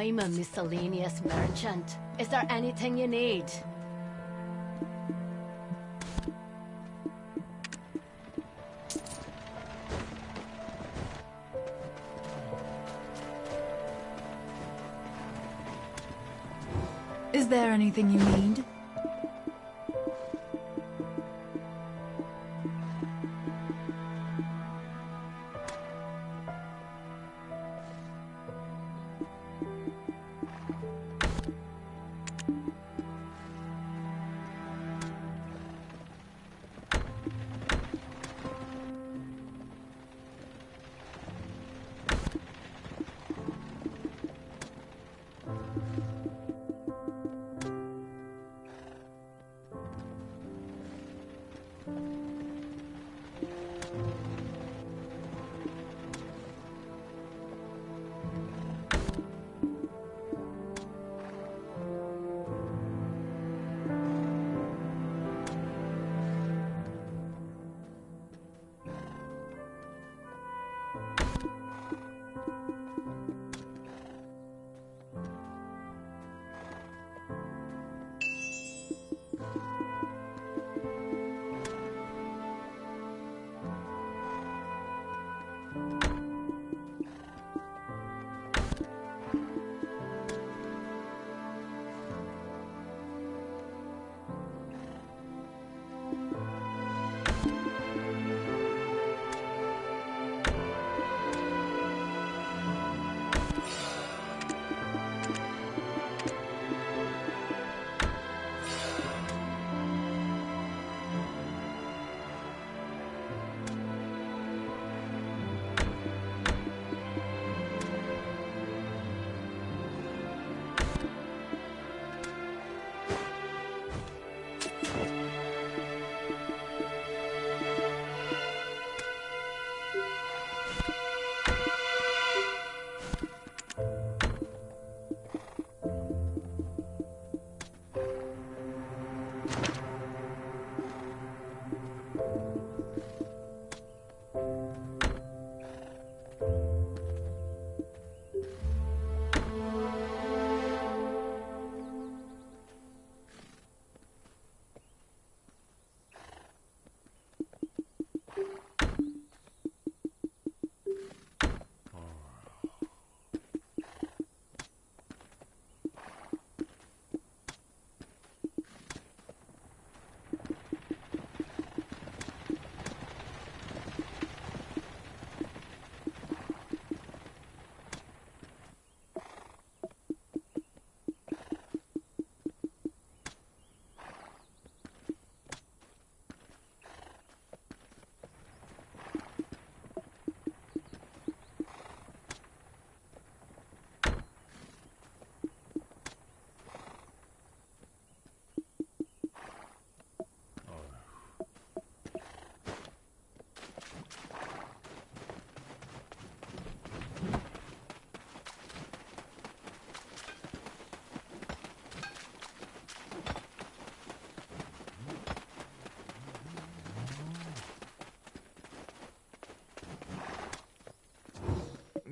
I'm a miscellaneous merchant. Is there anything you need? Is there anything you need?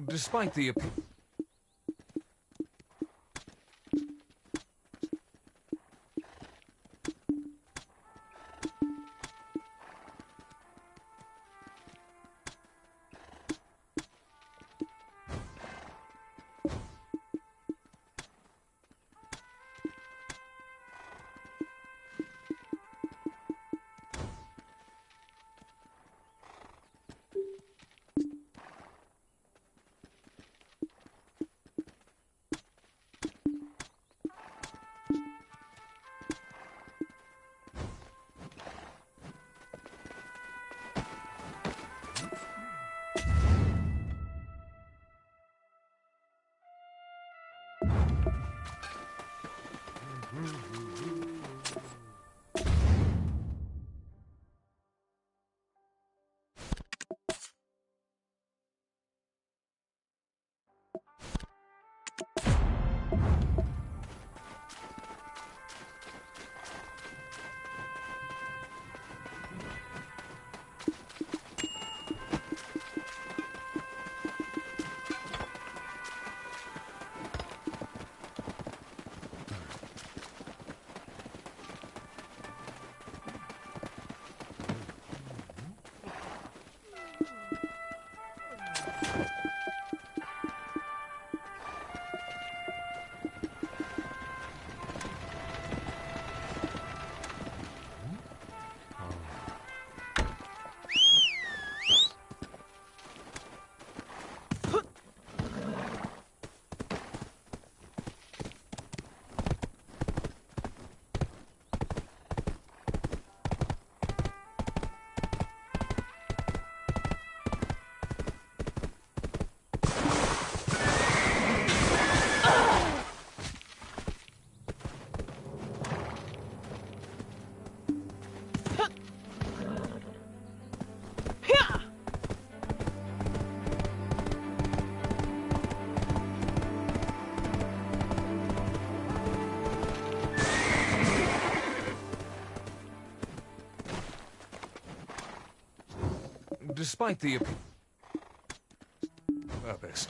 Despite the... Despite the purpose.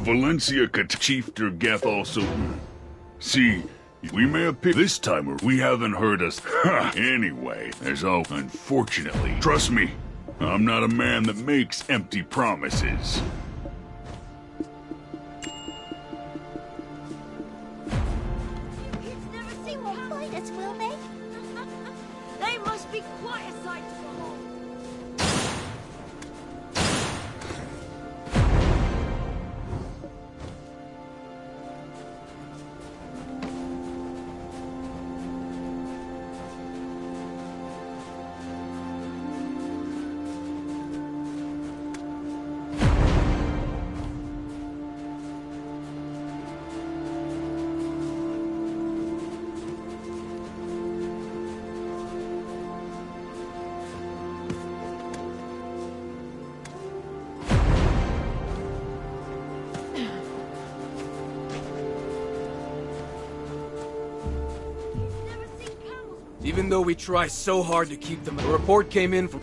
Valencia Chief Geth also. See, we may have picked this time, or we haven't heard us. Anyway, there's all. Unfortunately, trust me, I'm not a man that makes empty promises. Kids never seen one fight us, will they? They must be quite a sight to behold. Even though we try so hard to keep them, a report came in from...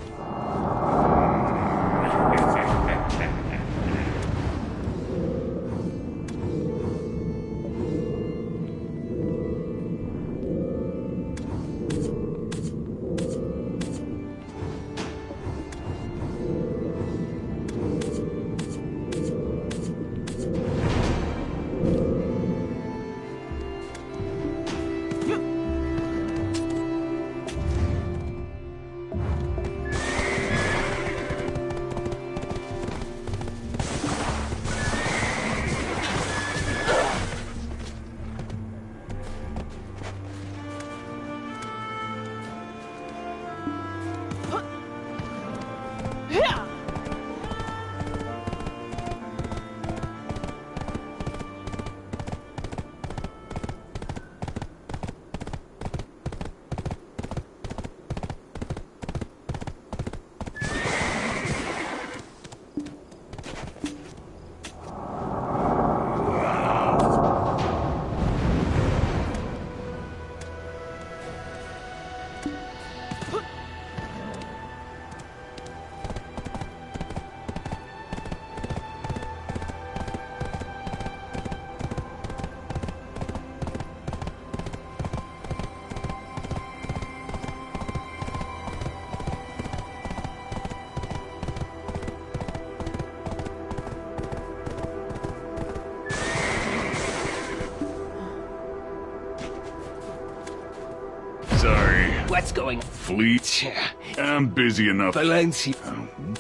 Sorry. What's going? Fleet? I'm busy enough. Valencia.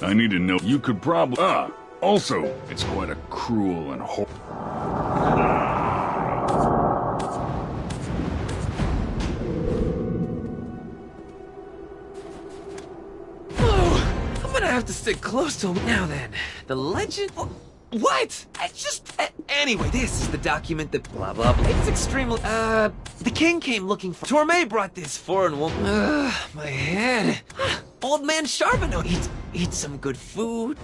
I need to know. You could probably. Also, it's quite a cruel and Oh, I'm gonna have to stick close to him now then. The legend... What? Anyway, this is the document that blah blah blah. It's extremely... The king came looking for... Torme brought this foreign woman... my head. Old man Charbonneau eat some good food.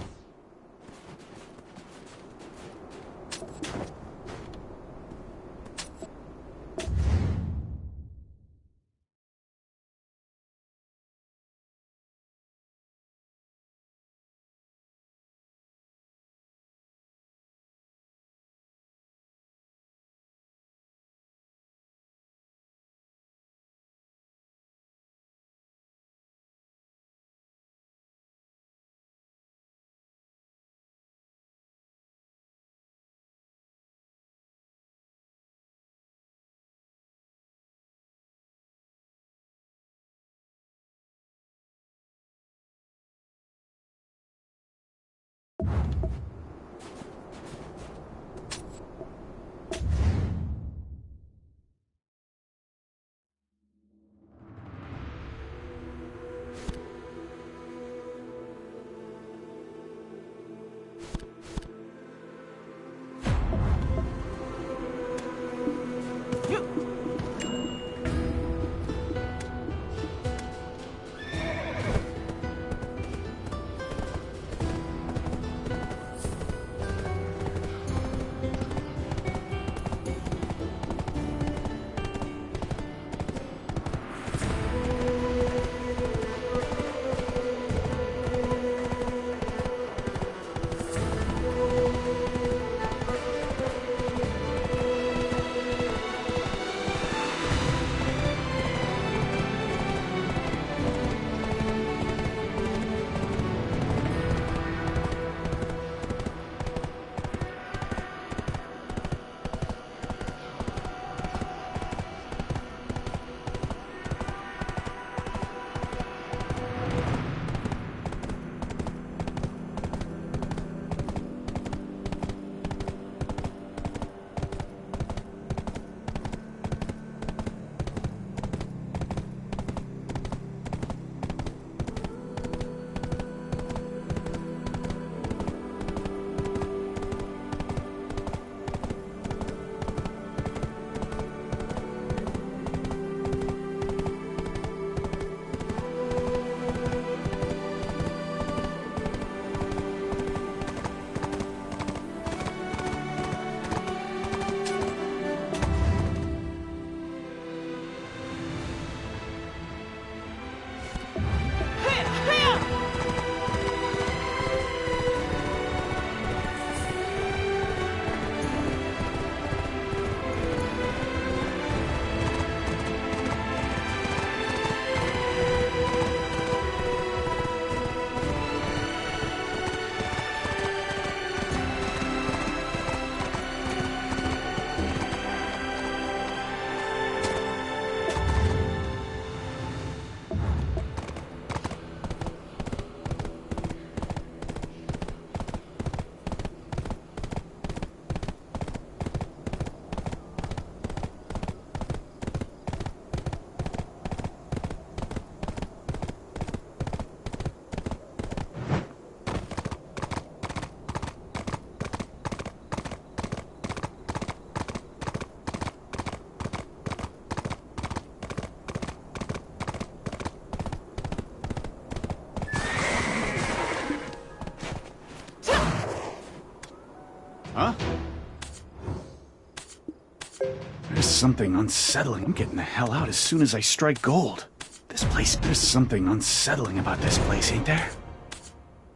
There's something unsettling. I'm getting the hell out as soon as I strike gold. This place, there's something unsettling about this place, ain't there?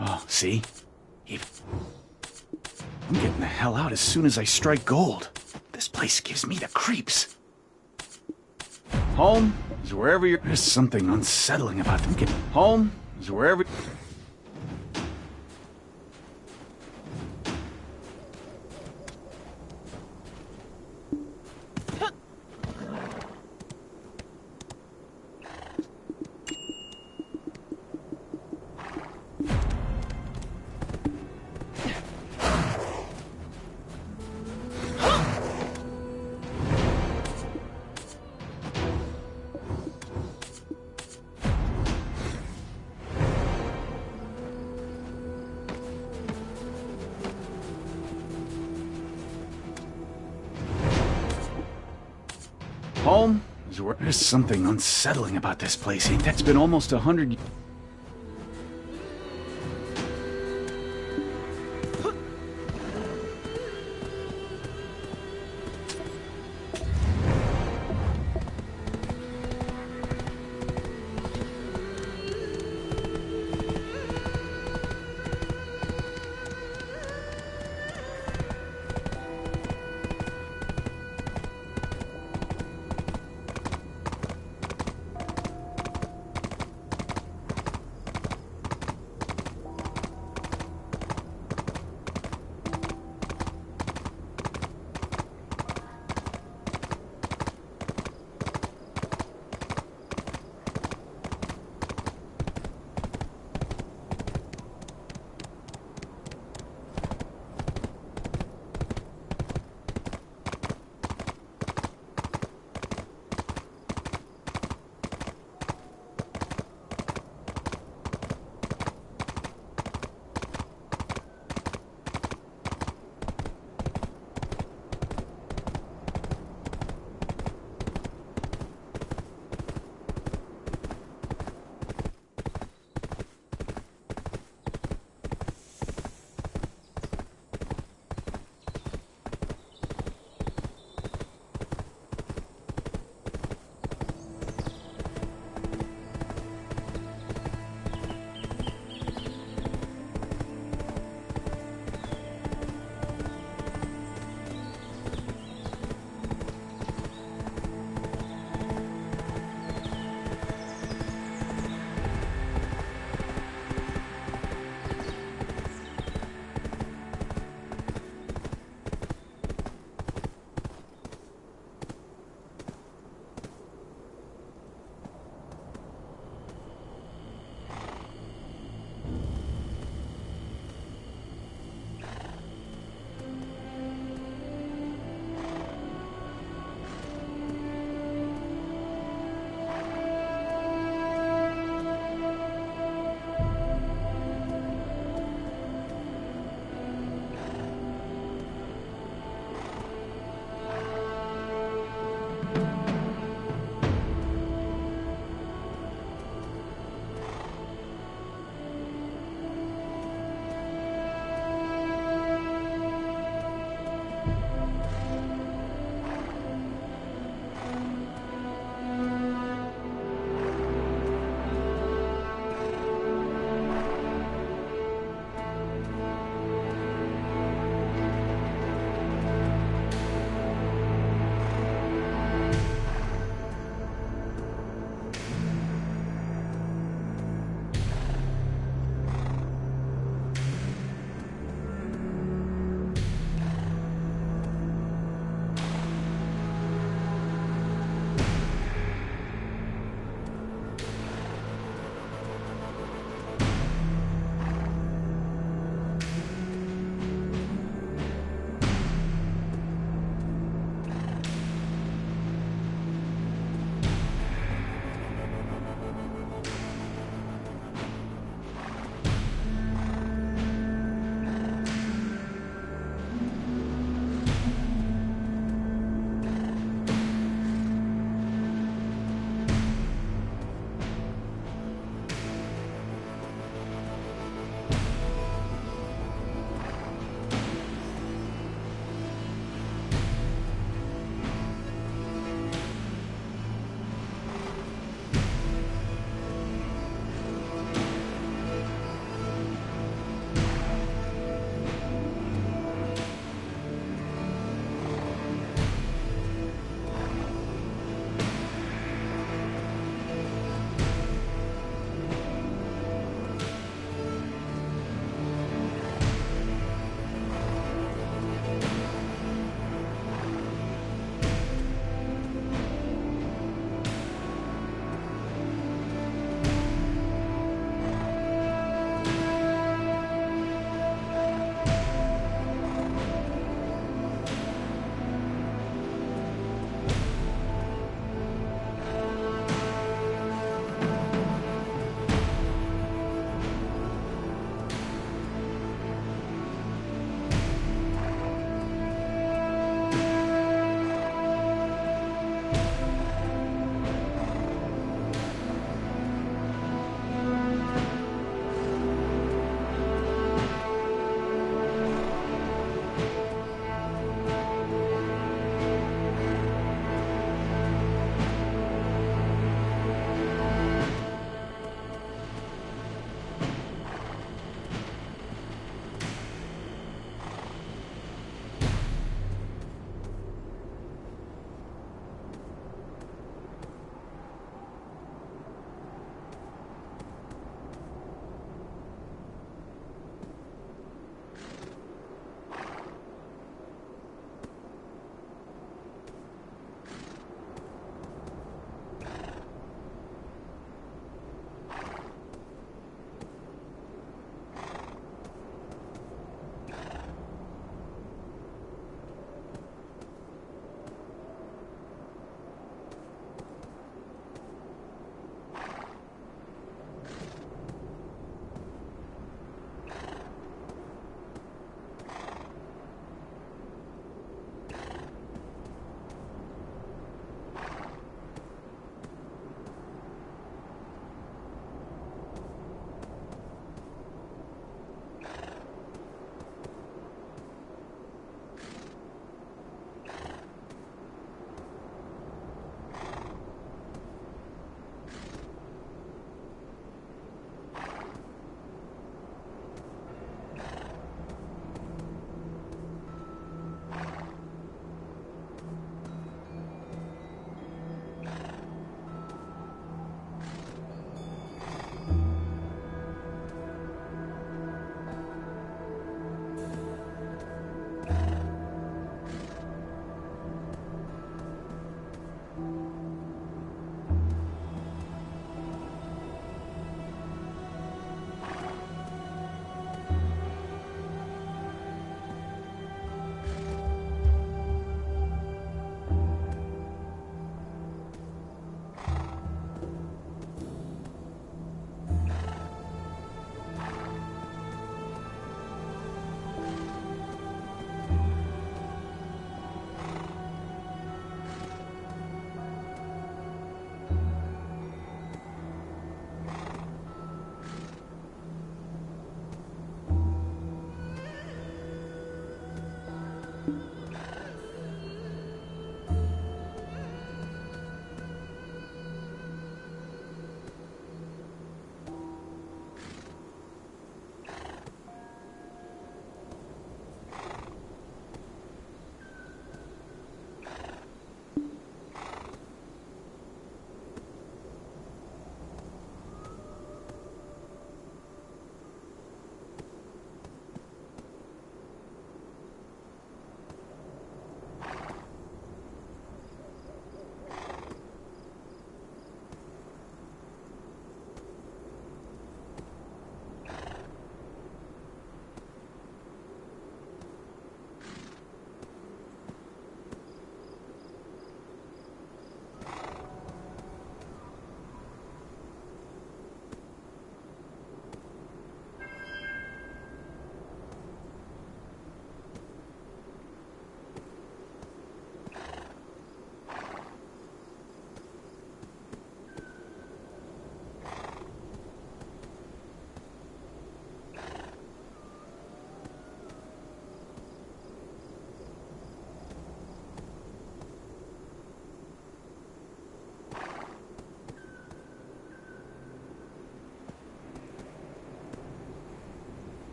Oh, see? I'm getting the hell out as soon as I strike gold. This place gives me the creeps. Home is wherever you're... There's something unsettling about them. Home is wherever... Home is where... There's something unsettling about this place, ain't that? It's been almost 100 years.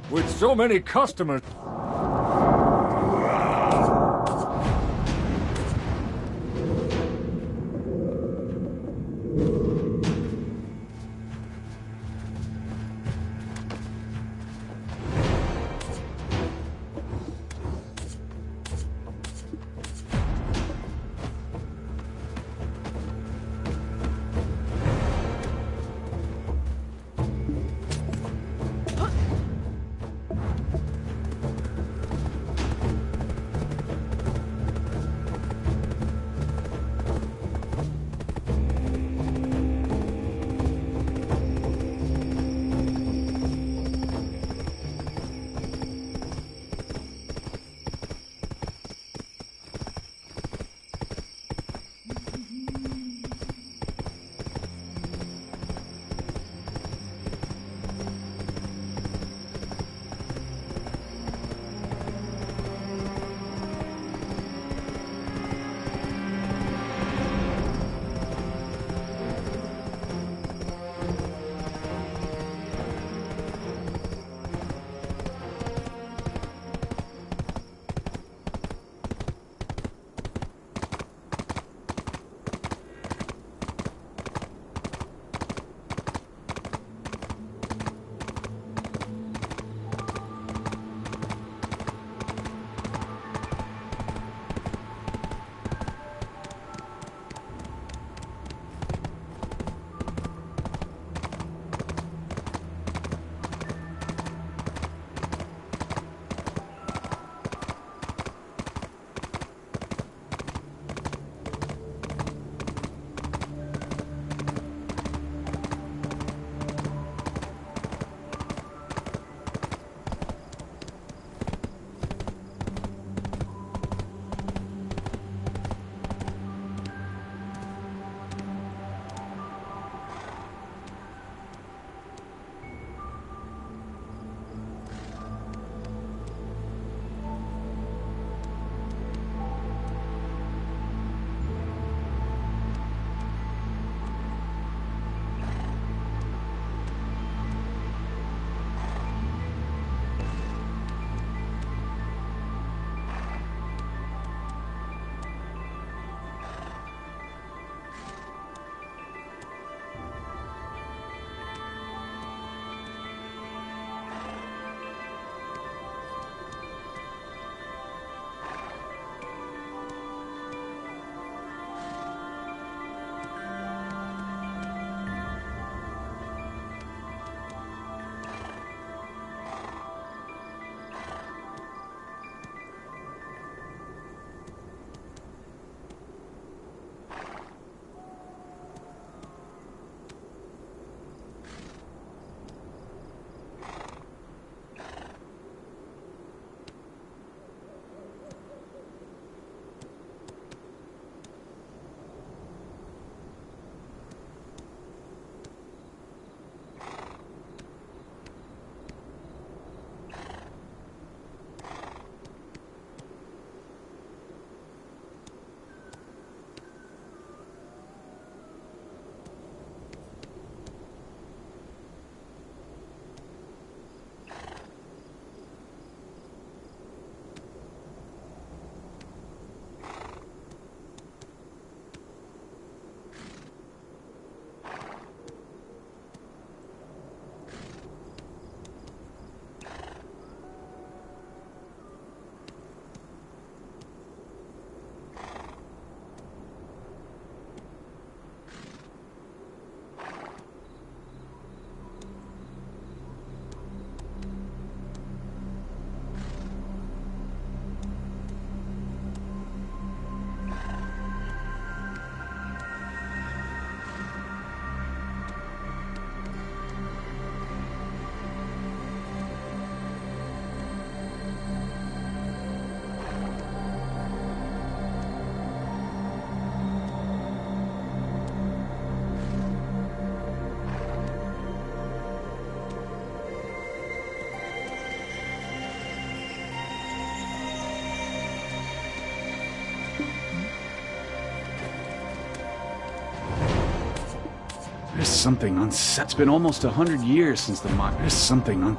With so many customers. There's something unsettled. It's been almost 100 years since the mock. There's something on.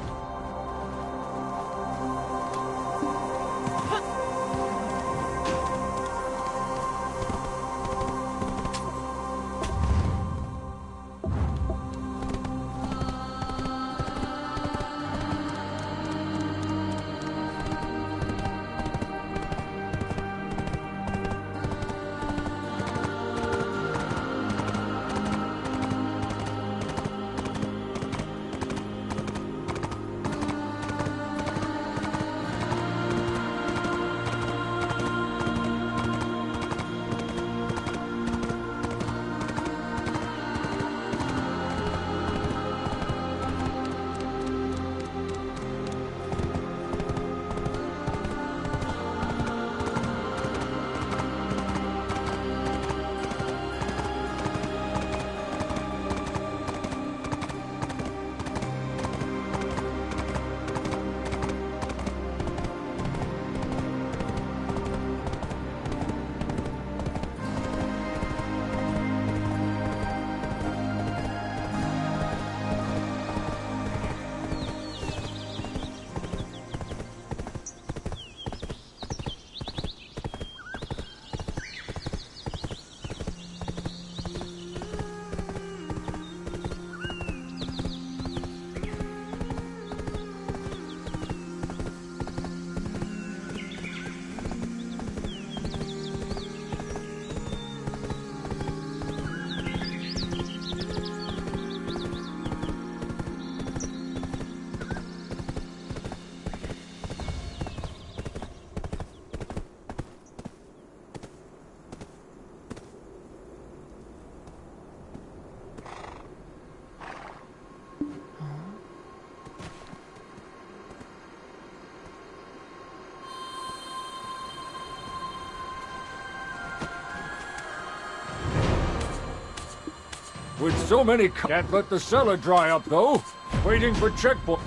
With so many can't let the cellar dry up, though. Waiting for checkpoint.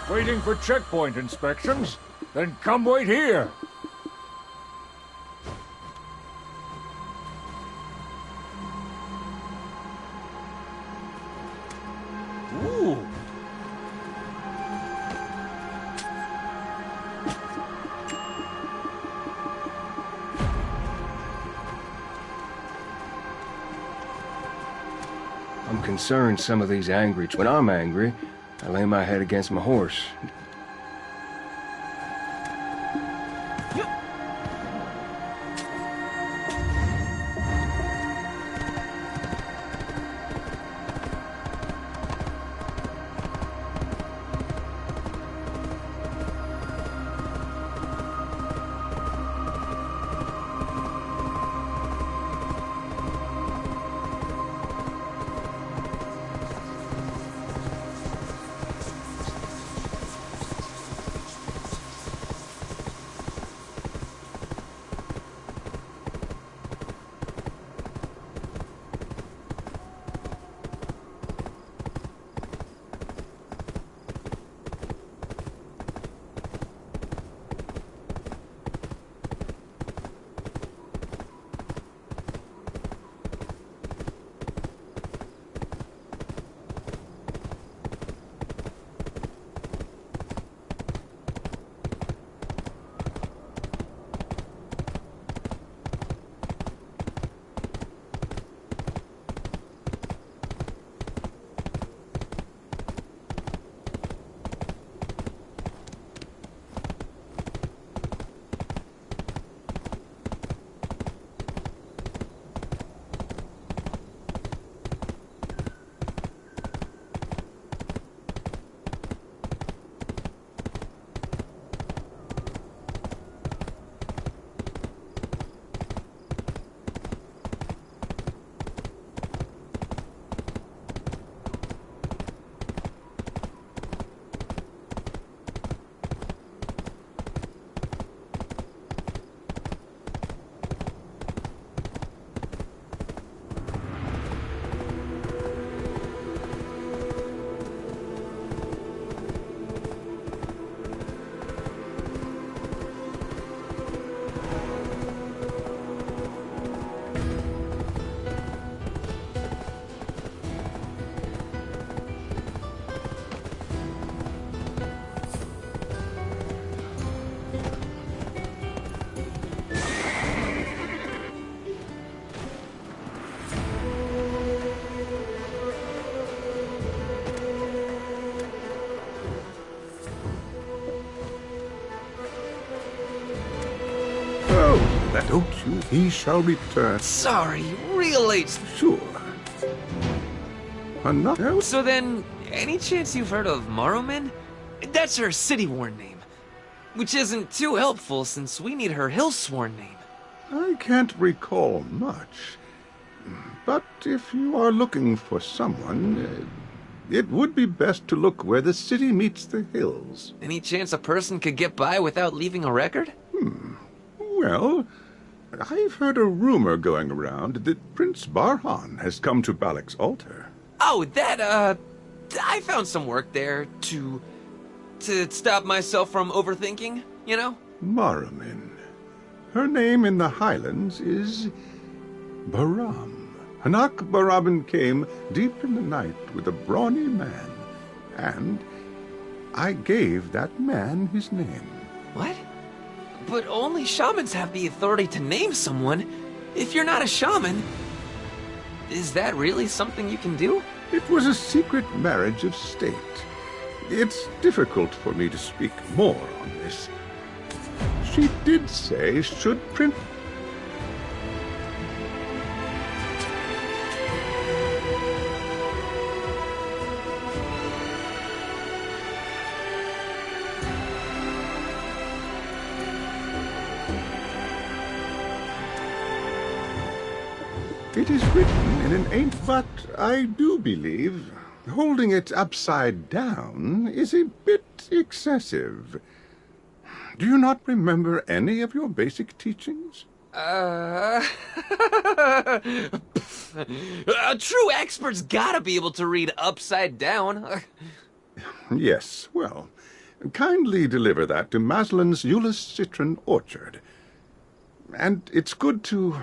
Waiting for checkpoint inspections? Then come wait here. Ooh. I'm concerned some of these angry... When I'm angry, I lay my head against my horse. that, don't you? He shall return. Sorry, real late. Sure. Enough. So then, any chance you've heard of Maruman? That's her city-worn name. Which isn't too helpful since we need her hill-sworn name. I can't recall much. But if you are looking for someone, it would be best to look where the city meets the hills. Any chance a person could get by without leaving a record? Well, I've heard a rumor going around that Prince Barhan has come to Balak's altar. Oh, I found some work there to stop myself from overthinking, you know? Maruman. Her name in the Highlands is Baram. Hanak Baraban came deep in the night with a brawny man, and I gave that man his name. What? But only shamans have the authority to name someone. If you're not a shaman, is that really something you can do? It was a secret marriage of state. It's difficult for me to speak more on this. She did say, should Prince... It is written in an ancient, but I do believe holding it upside down is a bit excessive. Do you not remember any of your basic teachings? True experts gotta be able to read upside down. Yes, well, kindly deliver that to Maslin's Euless Citron Orchard. And it's good to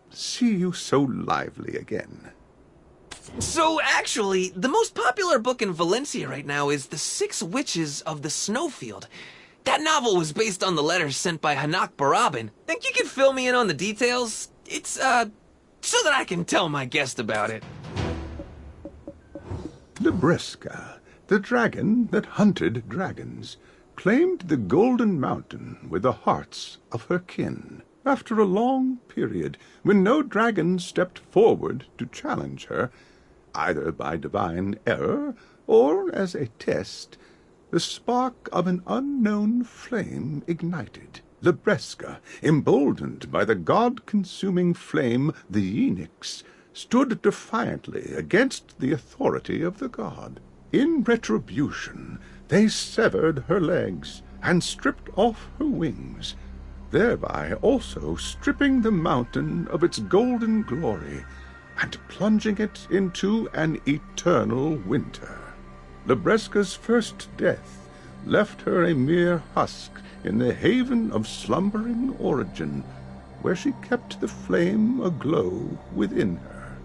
see you so lively again. So, actually, the most popular book in Valencia right now is The Six Witches of the Snowfield. That novel was based on the letters sent by Hanak Baraban. Think you could fill me in on the details? It's, so that I can tell my guest about it. Libresca, the dragon that hunted dragons, claimed the Golden Mountain with the hearts of her kin. After a long period, when no dragon stepped forward to challenge her, either by divine error or as a test, the spark of an unknown flame ignited. Libresca, emboldened by the god-consuming flame, the Enix, stood defiantly against the authority of the god. In retribution, they severed her legs and stripped off her wings, thereby also stripping the mountain of its golden glory and plunging it into an eternal winter. Libresca's first death left her a mere husk in the haven of slumbering origin, where she kept the flame aglow within her.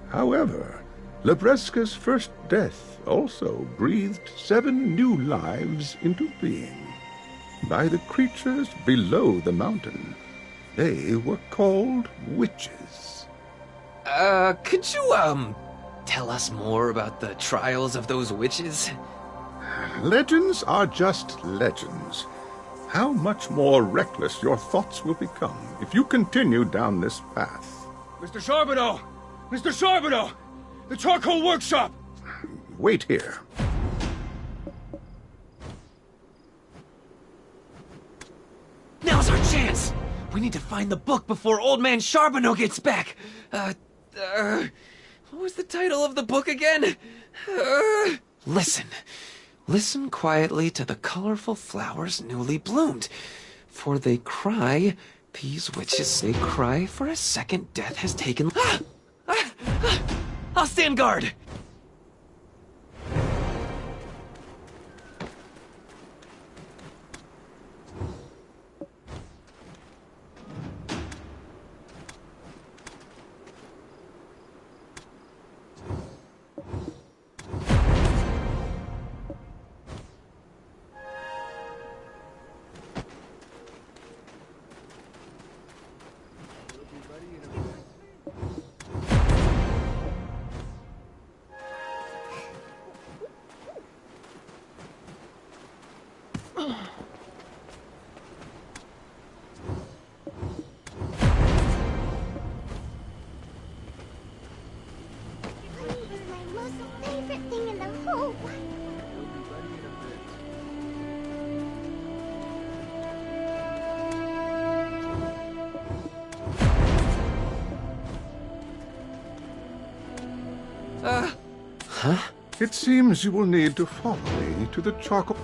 However, Libresca's first death also breathed 7 new lives into being. By the creatures below the mountain, they were called witches. Could you, tell us more about the trials of those witches? Legends are just legends. How much more reckless your thoughts will become if you continue down this path. Mr. Charbonneau! Mr. Charbonneau! The charcoal workshop! Wait here. Now's our chance! We need to find the book before Old Man Charbonneau gets back! What was the title of the book again? Listen. Listen quietly to the colorful flowers newly bloomed. For they cry, these witches, they cry, for a second death has taken... I'll stand guard! It seems you will need to follow me to the charcoal...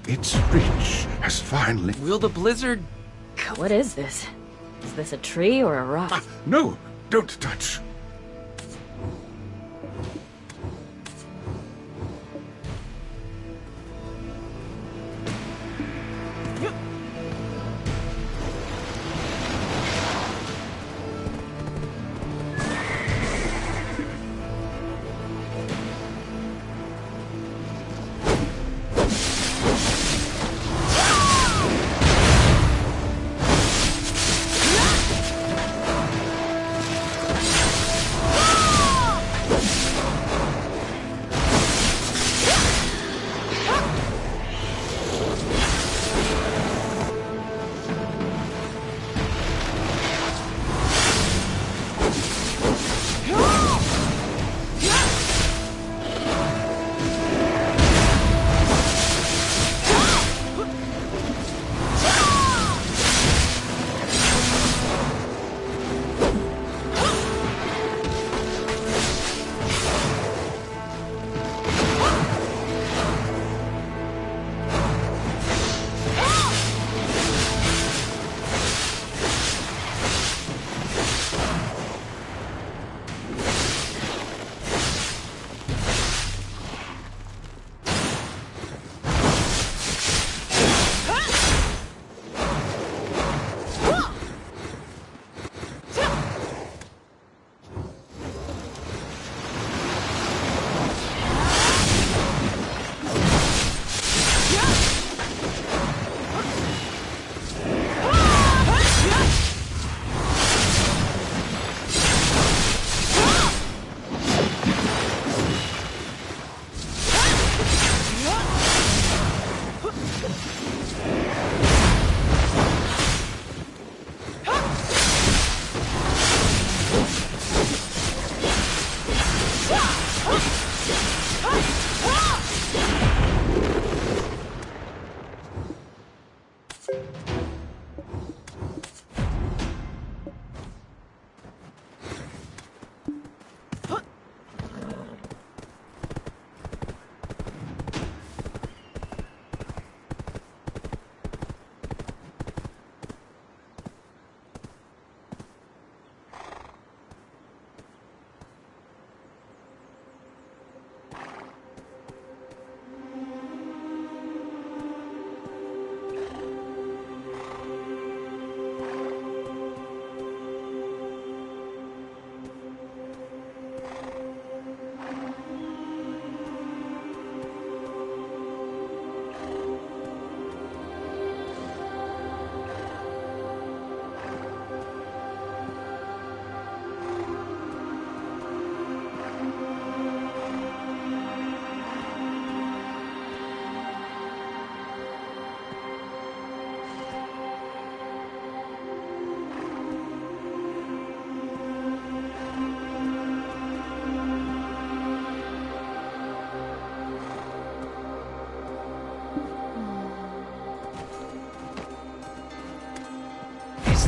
Its reach has finally... Will the blizzard... What is this? Is this a tree or a rock? Ah, no! Don't touch!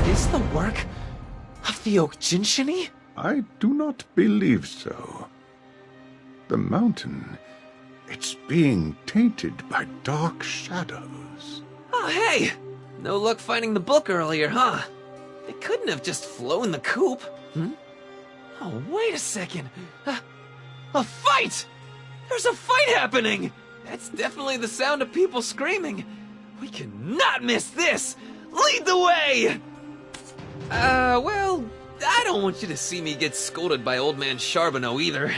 this the work of the Okjinshini? I do not believe so. The mountain, it's being tainted by dark shadows. Oh, hey! No luck finding the book earlier, huh? They couldn't have just flown the coop. Oh, wait a second. A fight! There's a fight happening! That's definitely the sound of people screaming. We cannot miss this! Lead the way! Well, I don't want you to see me get scolded by old man Charbonneau either.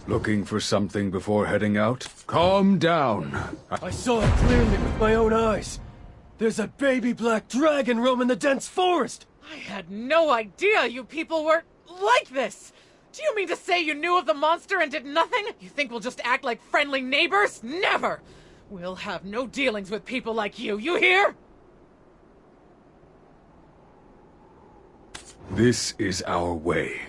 Looking for something before heading out? Calm down. I saw it clearly with my own eyes. There's a baby black dragon roaming the dense forest. I had no idea you people were like this. Do you mean to say you knew of the monster and did nothing? You think we'll just act like friendly neighbors? Never! We'll have no dealings with people like you hear? This is our way.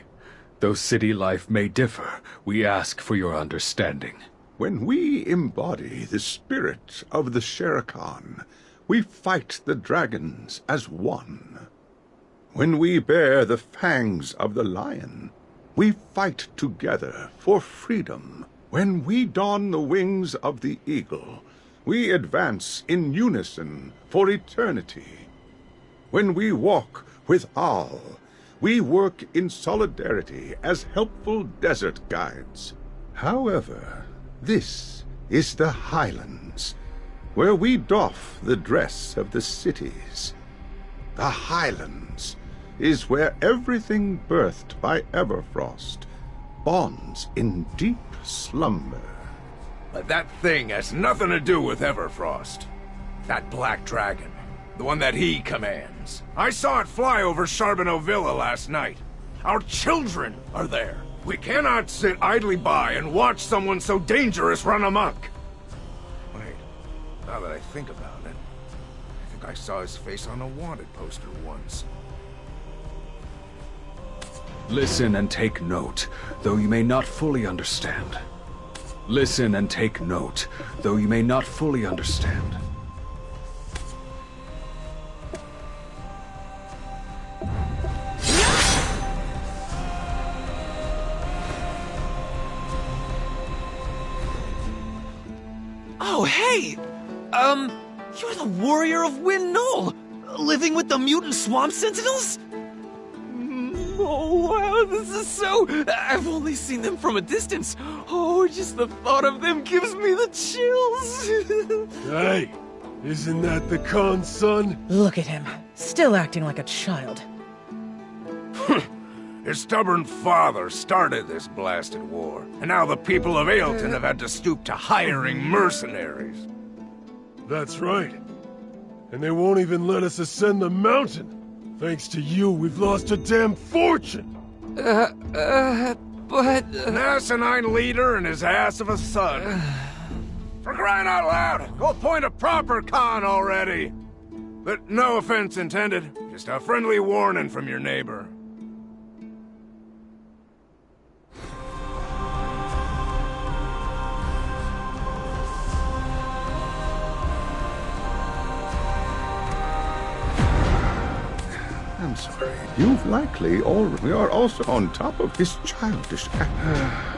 Though city life may differ, we ask for your understanding. When we embody the spirit of the Shere Khan, we fight the dragons as one. When we bear the fangs of the lion, we fight together for freedom. When we don the wings of the eagle, we advance in unison for eternity. When we walk with Al, we work in solidarity as helpful desert guides. However, this is the Highlands, where we doff the dress of the cities. The Highlands is where everything birthed by Everfrost bonds in deep slumber. But that thing has nothing to do with Everfrost. That black dragon. The one that he commands. I saw it fly over Charbonneau Villa last night. Our children are there. We cannot sit idly by and watch someone so dangerous run amok. Wait, now that I think about it, I think I saw his face on a wanted poster once. Listen and take note, though you may not fully understand. Listen and take note, though you may not fully understand. Oh, hey! You're the warrior of Wind Knoll, living with the mutant swamp sentinels? Oh, wow, this is so... I've only seen them from a distance. Oh, just the thought of them gives me the chills. Hey, isn't that the Khan's son? Look at him, still acting like a child. His stubborn father started this blasted war, and now the people of Ailton have had to stoop to hiring mercenaries. That's right. And they won't even let us ascend the mountain. Thanks to you, we've lost a damn fortune! But... An asinine leader and his ass of a son. For crying out loud, go appoint a proper Khan already! But no offense intended, just a friendly warning from your neighbor. I'm sorry. You've likely we are also on top of his childish act.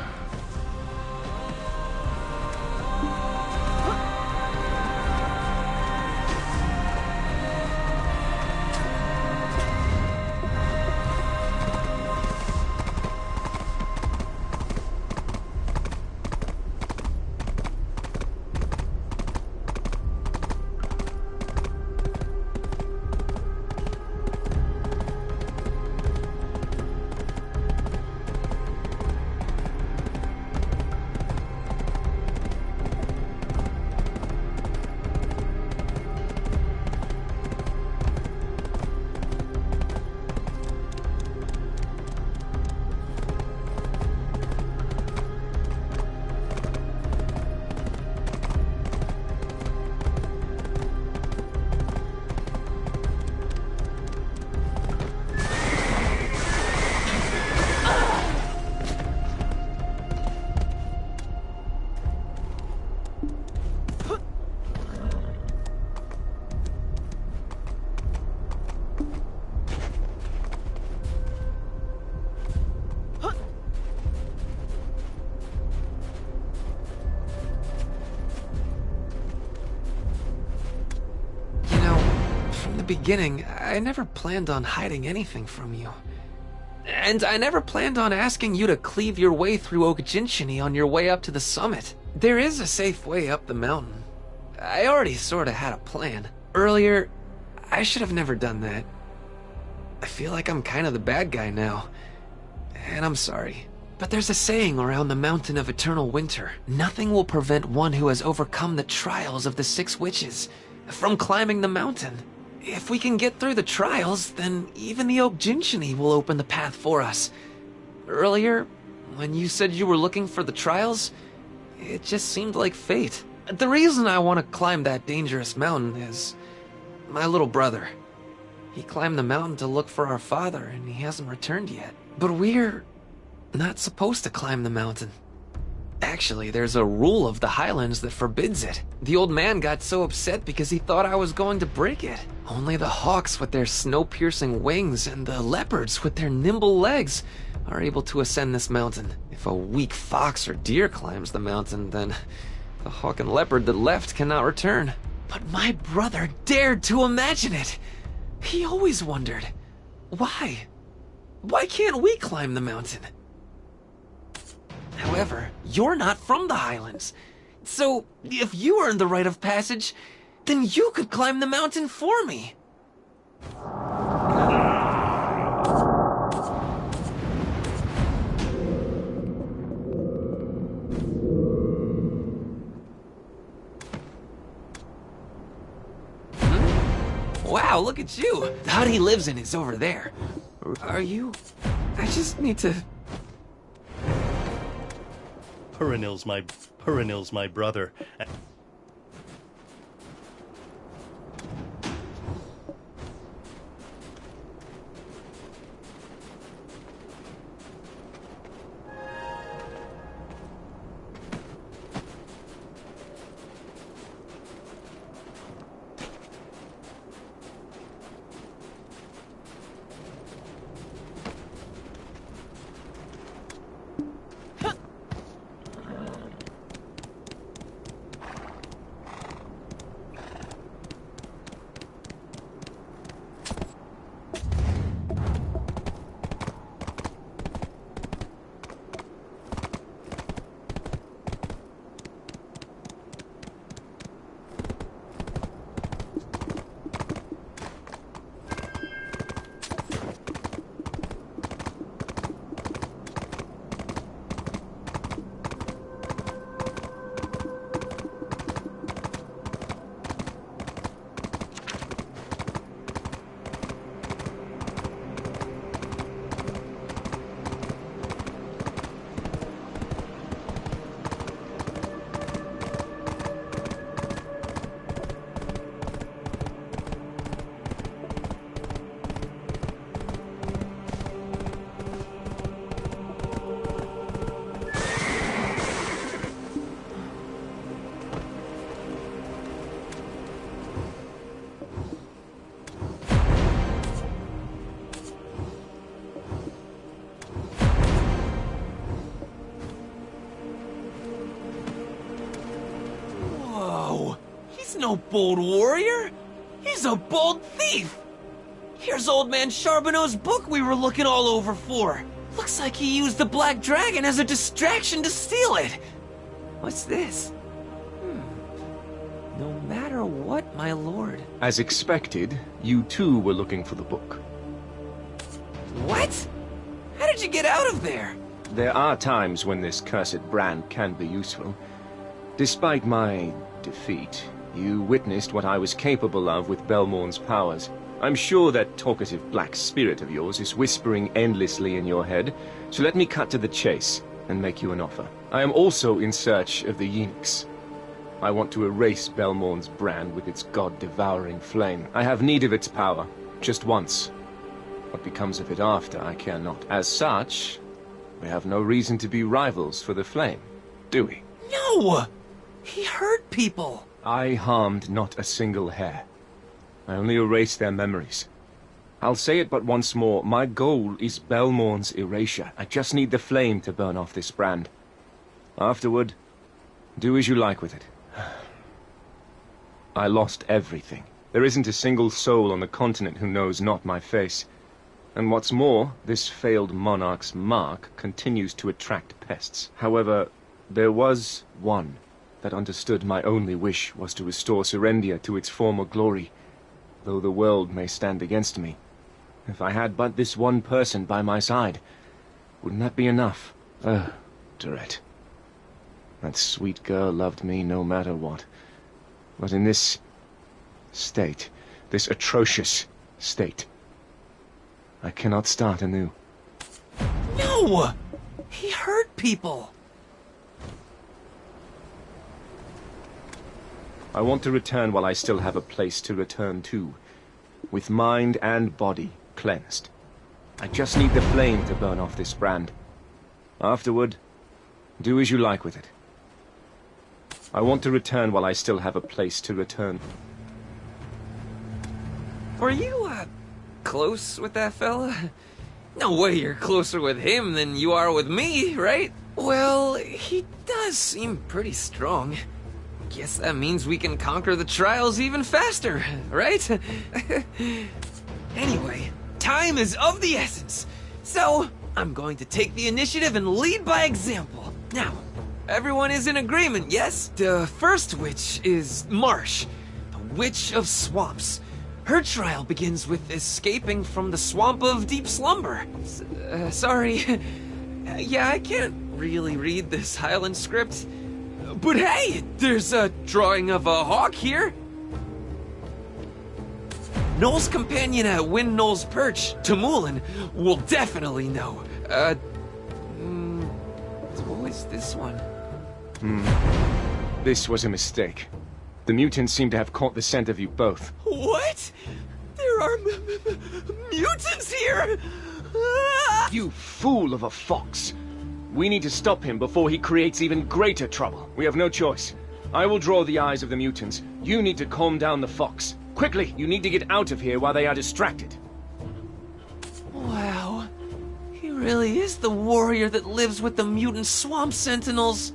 beginning, I never planned on hiding anything from you. And I never planned on asking you to cleave your way through Okjinchini on your way up to the summit. There is a safe way up the mountain. I already sorta had a plan. Earlier, I should have never done that. I feel like I'm kind of the bad guy now. And I'm sorry. But there's a saying around the Mountain of Eternal Winter. Nothing will prevent one who has overcome the trials of the 6 witches from climbing the mountain. If we can get through the trials, then even the Okjinchini will open the path for us. Earlier, when you said you were looking for the trials, it just seemed like fate. The reason I want to climb that dangerous mountain is my little brother. He climbed the mountain to look for our father, and he hasn't returned yet. But we're not supposed to climb the mountain. Actually, there's a rule of the Highlands that forbids it. The old man got so upset because he thought I was going to break it. Only the hawks with their snow-piercing wings and the leopards with their nimble legs are able to ascend this mountain. If a weak fox or deer climbs the mountain, then the hawk and leopard that left cannot return. But my brother dared to imagine it. He always wondered, why? Why can't we climb the mountain? However, you're not from the Highlands. So, if you earned the rite of passage, then you could climb the mountain for me. Wow, look at you. The hut he lives in is over there. Are you? I just need to... Perenil's my brother. No bold warrior. He's a bold thief. Here's old man Charbonneau's book we were looking all over for. Looks like he used the Black Dragon as a distraction to steal it. What's this? No matter what, my lord. As expected, you too were looking for the book. What? How did you get out of there? There are times when this cursed brand can be useful. Despite my defeat, you witnessed what I was capable of with Belmorn's powers. I'm sure that talkative black spirit of yours is whispering endlessly in your head, so let me cut to the chase and make you an offer. I am also in search of the Yinks. I want to erase Belmorn's brand with its god-devouring flame. I have need of its power, just once. What becomes of it after, I care not. As such, we have no reason to be rivals for the flame, do we? No! He hurt people! I harmed not a single hair. I only erased their memories. I'll say it but once more, my goal is Belmorn's erasure. I just need the flame to burn off this brand. Afterward, do as you like with it. I lost everything. There isn't a single soul on the continent who knows not my face. And what's more, this failed monarch's mark continues to attract pests. However, there was one that understood my only wish was to restore Serendia to its former glory, though the world may stand against me. If I had but this one person by my side, wouldn't that be enough? Dorette. That sweet girl loved me no matter what. But in this state, this atrocious state, I cannot start anew. No! He hurt people! I want to return while I still have a place to return to, with mind and body cleansed. I just need the flame to burn off this brand. Afterward, do as you like with it. I want to return while I still have a place to return. Are you, close with that fella? No way you're closer with him than you are with me, right? Well, he does seem pretty strong. Guess that means we can conquer the trials even faster, right? Anyway, time is of the essence. So, I'm going to take the initiative and lead by example. Now, everyone is in agreement, yes? The first witch is Marsh, the Witch of Swamps. Her trial begins with escaping from the Swamp of Deep Slumber. Sorry. Yeah, I can't really read this Highland script. But hey, there's a drawing of a hawk here. Noel's companion at Wind Noel's Perch, Tamulin, will definitely know. What is this one? This was a mistake. The mutants seem to have caught the scent of you both. What? There are mutants here? You fool of a fox! We need to stop him before he creates even greater trouble. We have no choice. I will draw the eyes of the mutants. You need to calm down the fox. Quickly, you need to get out of here while they are distracted. Wow. He really is the warrior that lives with the mutant swamp sentinels.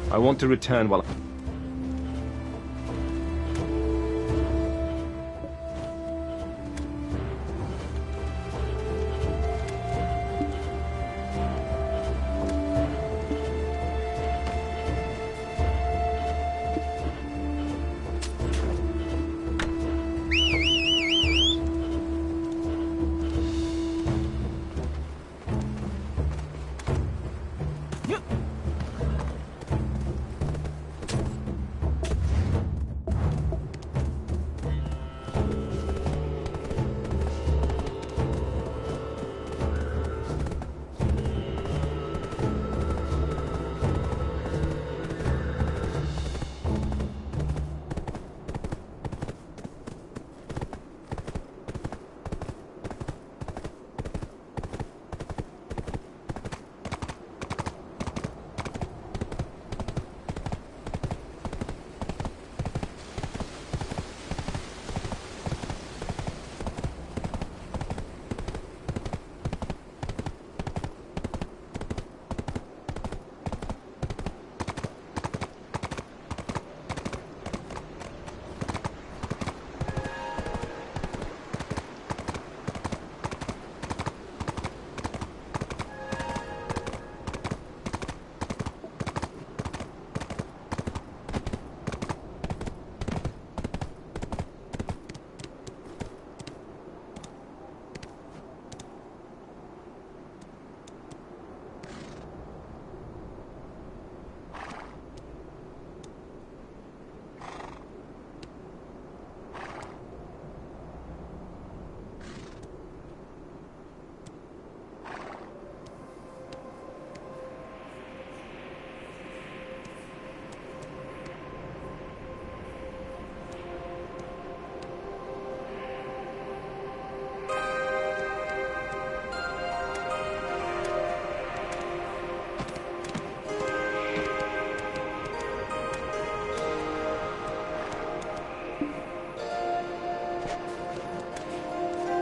I want to return while...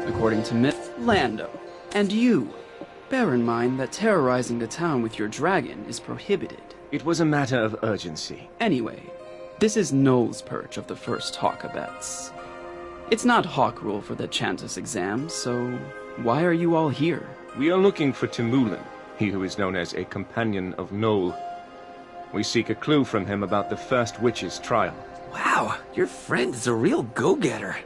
according to Lando. And you, bear in mind that terrorizing the town with your dragon is prohibited. It was a matter of urgency. Anyway, this is Noel's perch of the first Hawk abets. It's not Hawk rule for the Chantus exam, so why are you all here? We are looking for Timulin, he who is known as a companion of Noel. We seek a clue from him about the first witch's trial. Wow, your friend is a real go-getter.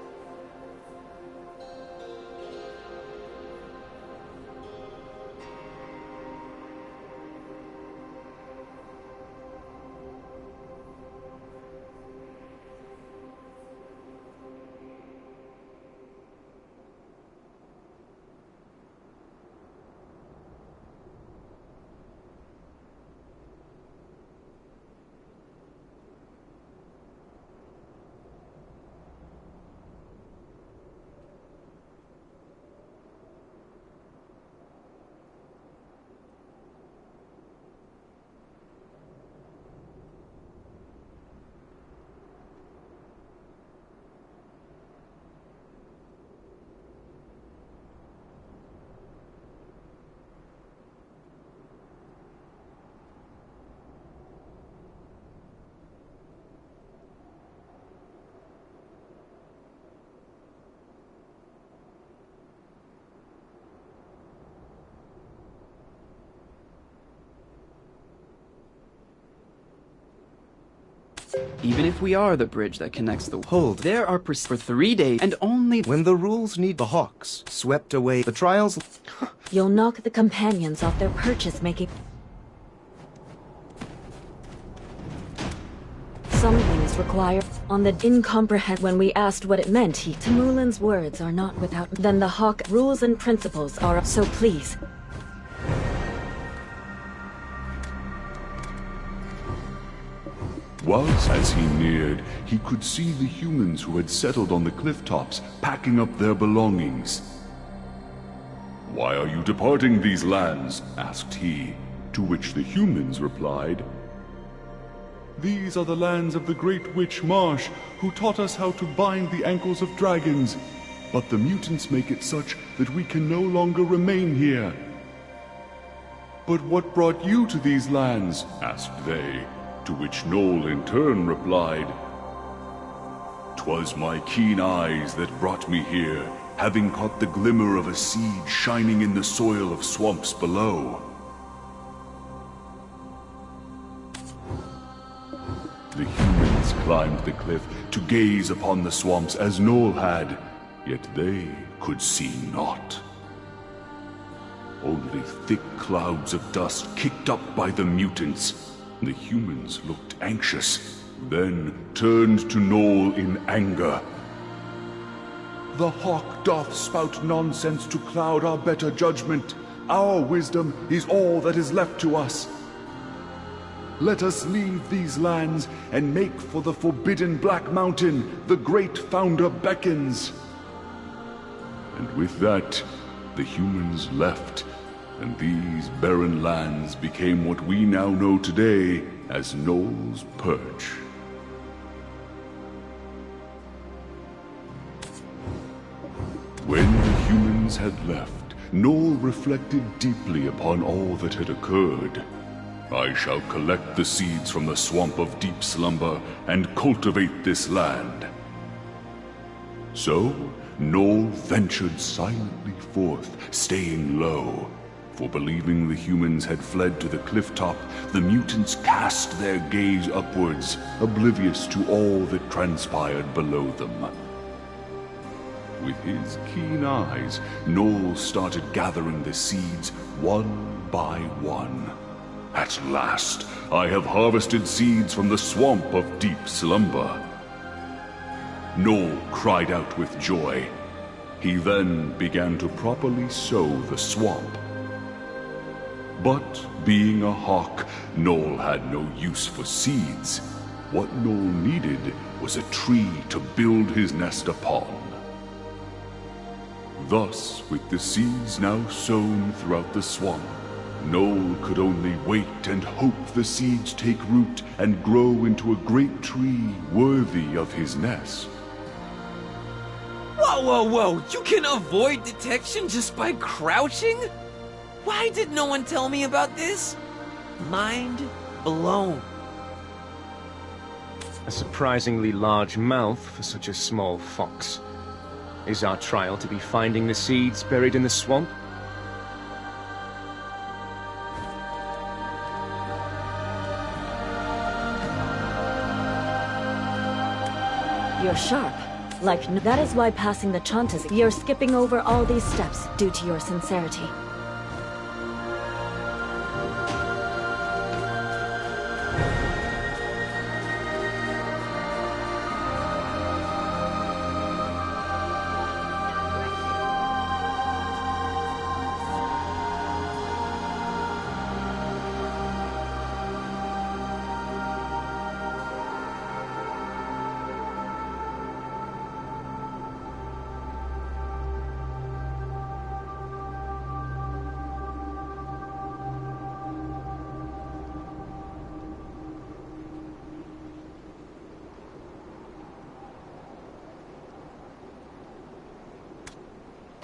Even if we are the bridge that connects the hold, there are for 3 days and only when the rules need the Hawks swept away the trials. You'll knock the companions off their perches, making something is required on the incomprehend. When we asked what it meant, Timulin's words are not without. Then the Hawk rules and principles are so. Please. Whilst as he neared, he could see the humans who had settled on the cliff tops packing up their belongings. "Why are you departing these lands?" asked he, to which the humans replied, "These are the lands of the great witch Marsh, who taught us how to bind the ankles of dragons. But the mutants make it such that we can no longer remain here." "But what brought you to these lands?" asked they. To which Noel in turn replied, "'Twas my keen eyes that brought me here, having caught the glimmer of a seed shining in the soil of swamps below." The humans climbed the cliff to gaze upon the swamps as Noel had, yet they could see naught. Only thick clouds of dust kicked up by the mutants. The humans looked anxious, then turned to Noel in anger. "The Hawk doth spout nonsense to cloud our better judgment. Our wisdom is all that is left to us. Let us leave these lands and make for the forbidden Black Mountain. The great founder beckons." And with that, the humans left, and these barren lands became what we now know today as Noel's Perch. When the humans had left, Noel reflected deeply upon all that had occurred. "I shall collect the seeds from the swamp of deep slumber and cultivate this land." So, Noel ventured silently forth, staying low. For believing the humans had fled to the cliff top, the mutants cast their gaze upwards, oblivious to all that transpired below them. With his keen eyes, Noel started gathering the seeds one by one. "At last, I have harvested seeds from the swamp of deep slumber." Noel cried out with joy. He then began to properly sow the swamp. But, being a hawk, Noel had no use for seeds. What Noel needed was a tree to build his nest upon. Thus, with the seeds now sown throughout the swamp, Noel could only wait and hope the seeds take root and grow into a great tree worthy of his nest. Whoa, Whoa, whoa, whoa! You can avoid detection just by crouching? Why did no one tell me about this? Mind blown. A surprisingly large mouth for such a small fox. Is our trial to be finding the seeds buried in the swamp? You're sharp. That is why passing the chant is... You're skipping over all these steps due to your sincerity.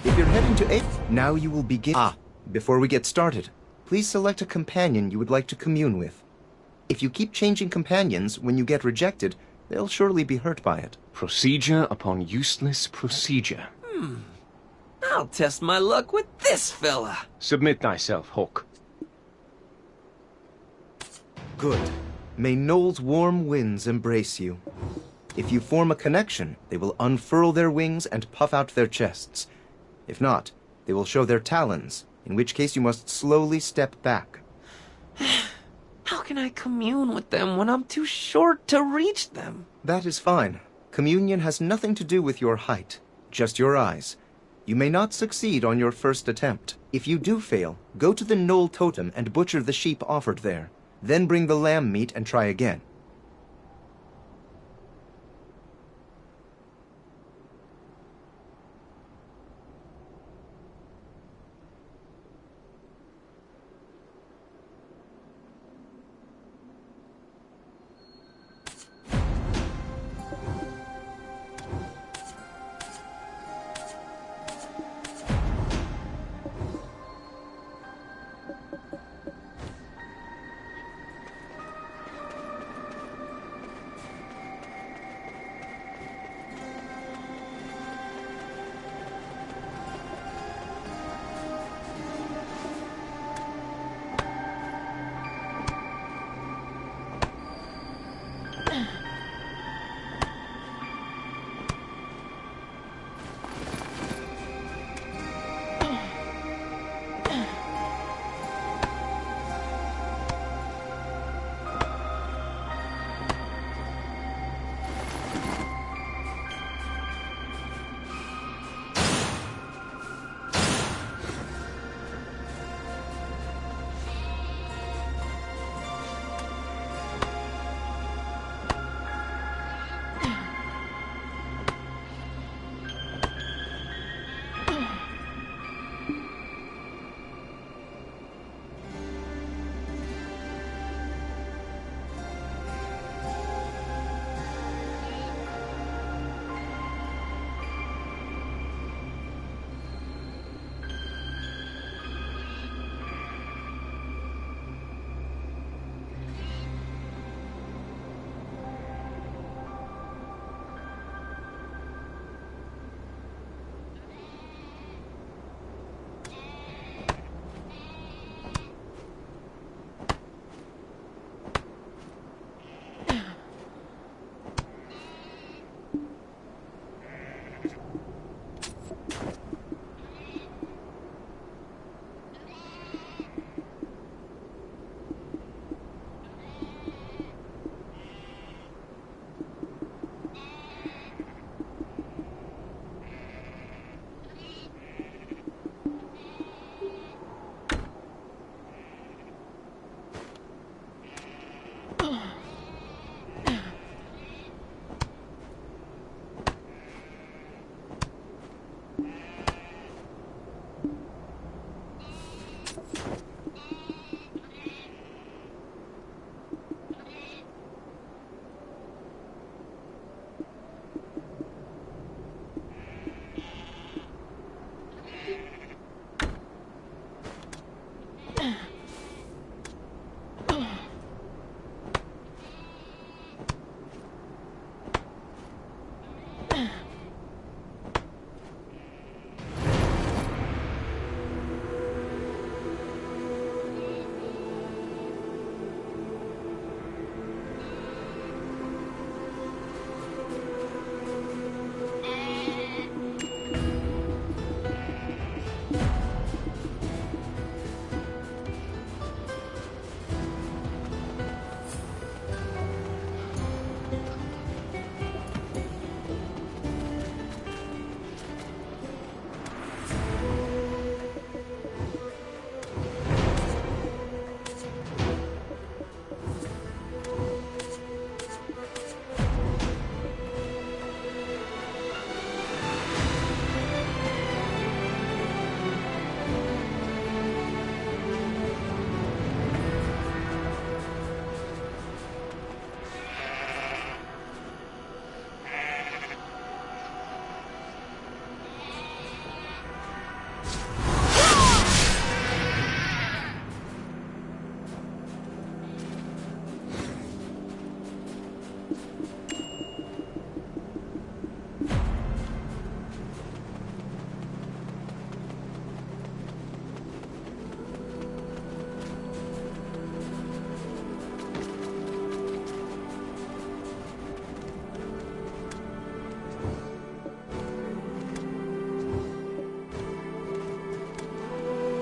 If you're heading to 8, now you will begin. Before we get started, please select a companion you would like to commune with. If you keep changing companions when you get rejected, they'll surely be hurt by it. Procedure upon useless procedure. I'll test my luck with this fella. Submit thyself, Hawk. Good. May Noel's warm winds embrace you. If you form a connection, they will unfurl their wings and puff out their chests. If not, they will show their talons, in which case you must slowly step back. How can I commune with them when I'm too short to reach them? That is fine. Communion has nothing to do with your height, just your eyes. You may not succeed on your first attempt. If you do fail, go to the Knoll totem and butcher the sheep offered there. Then bring the lamb meat and try again.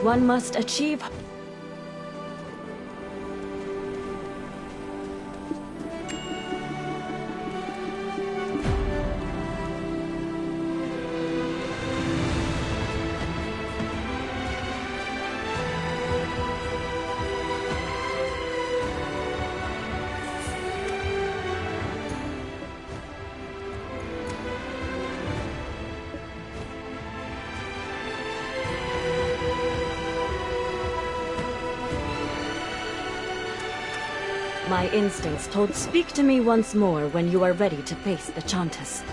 One must achieve. My instincts told speak to me once more when you are ready to face the Chantas.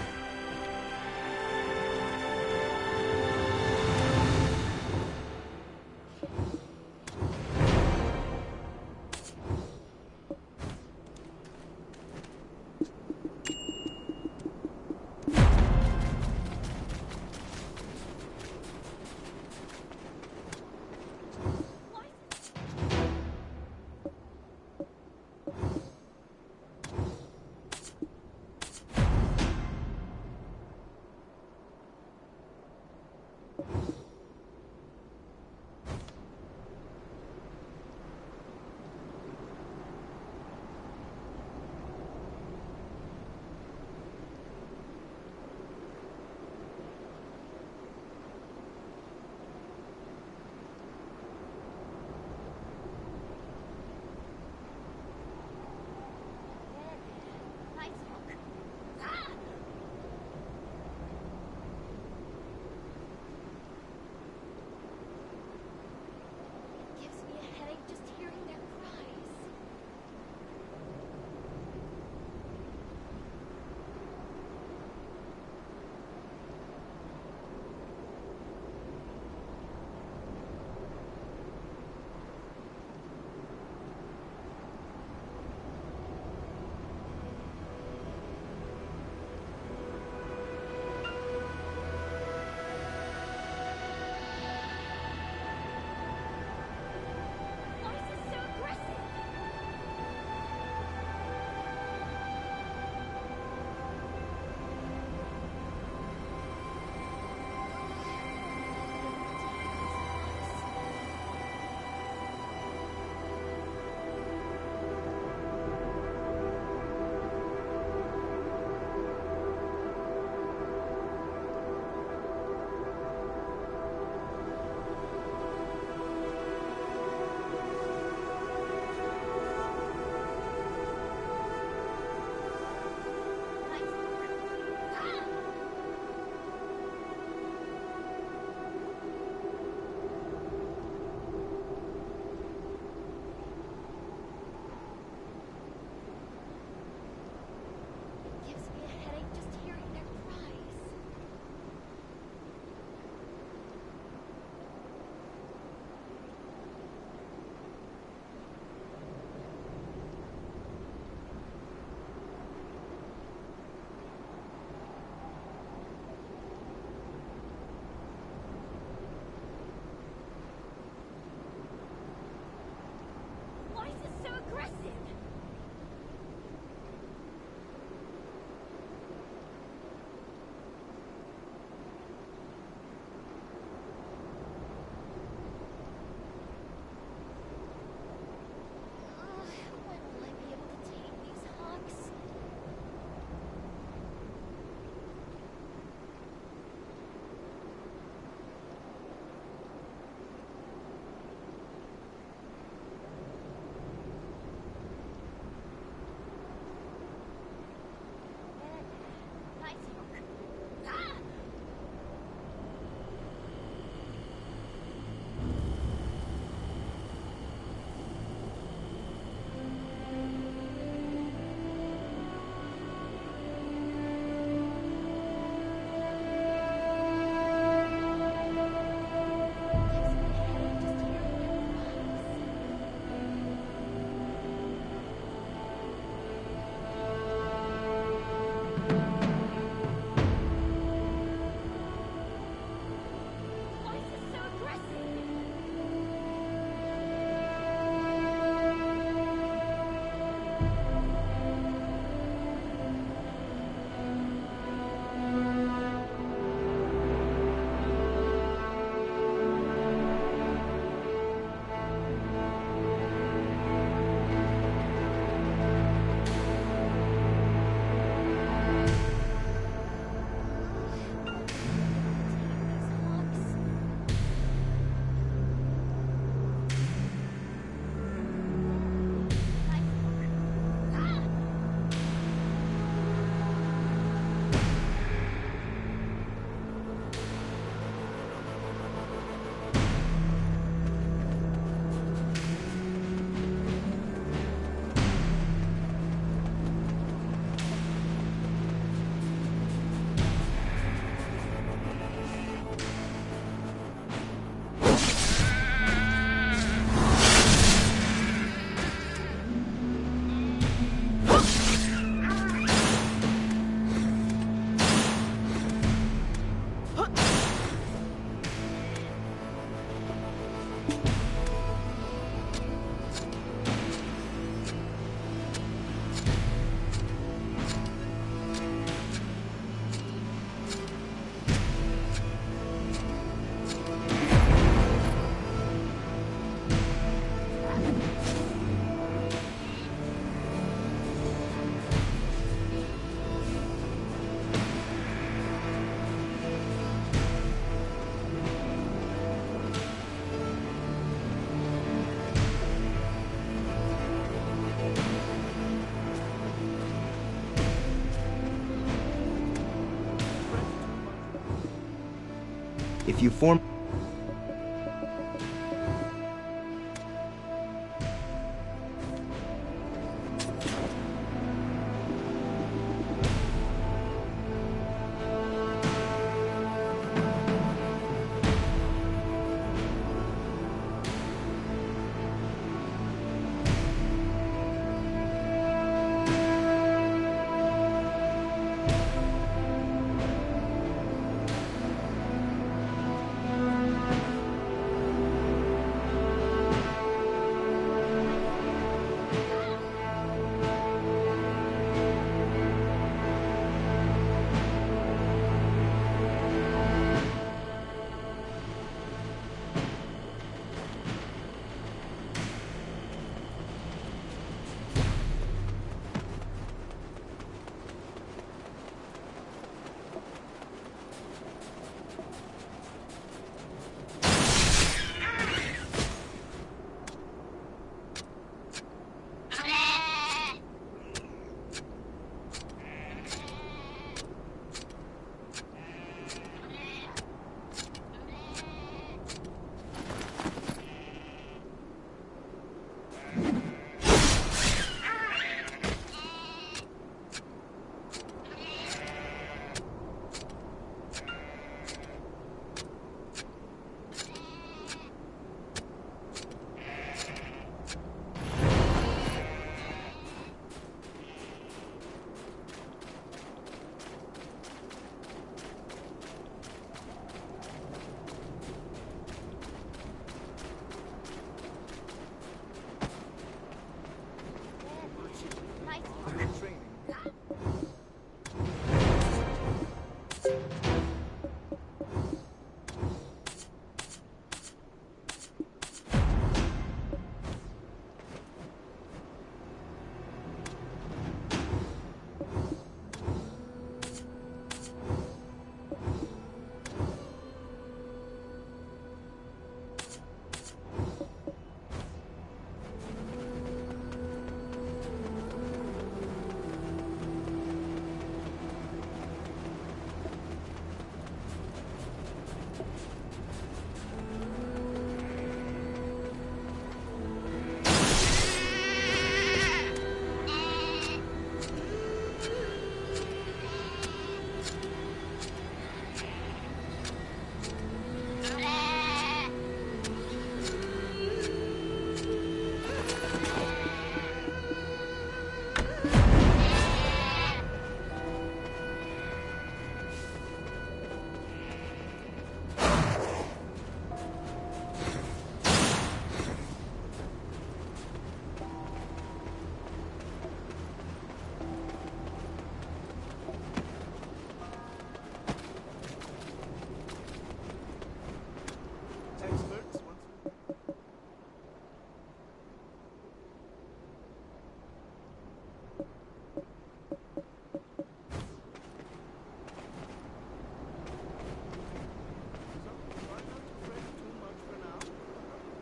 If you form...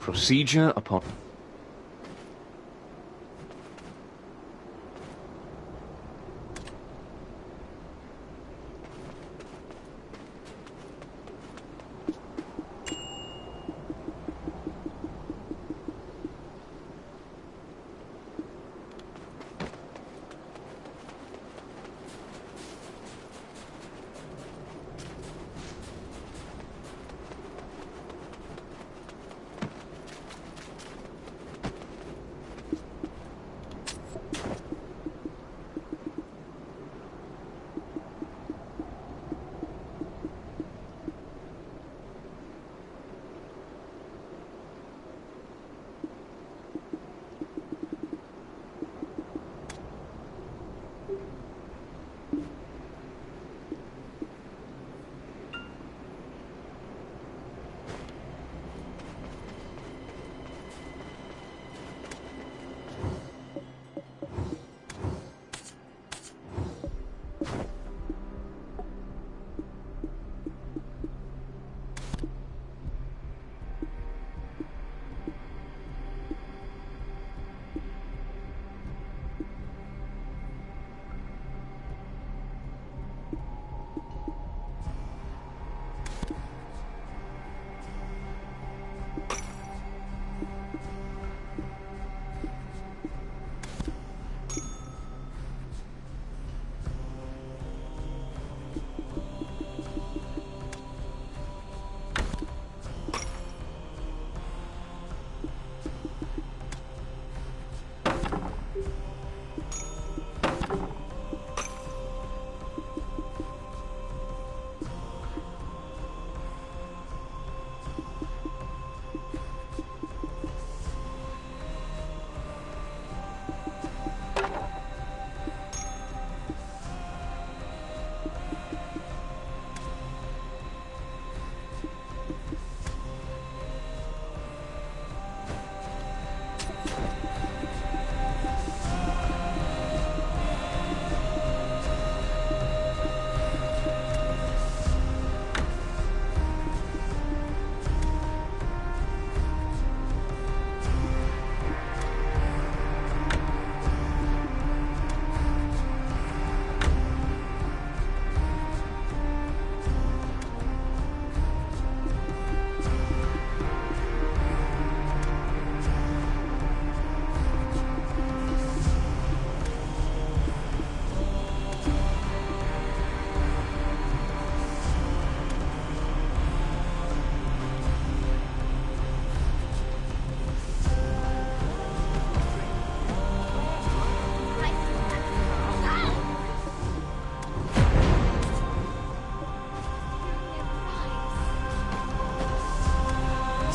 Procedure upon...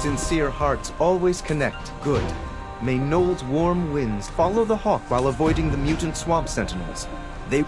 Sincere hearts always connect. Good. May Nold's warm winds follow the hawk while avoiding the mutant swamp sentinels. They...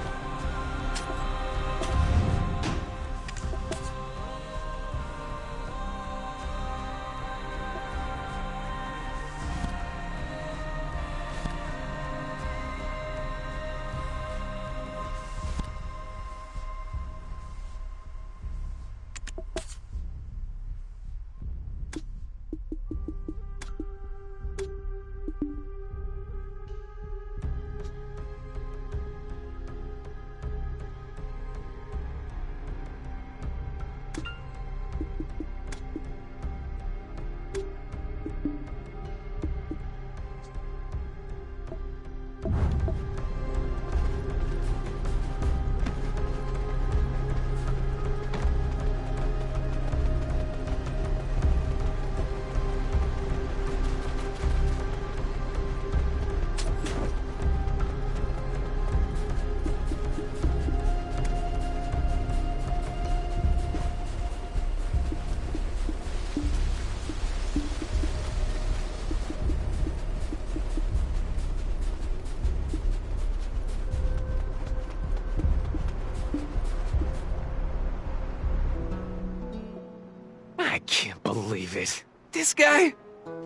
I can't believe it. This guy?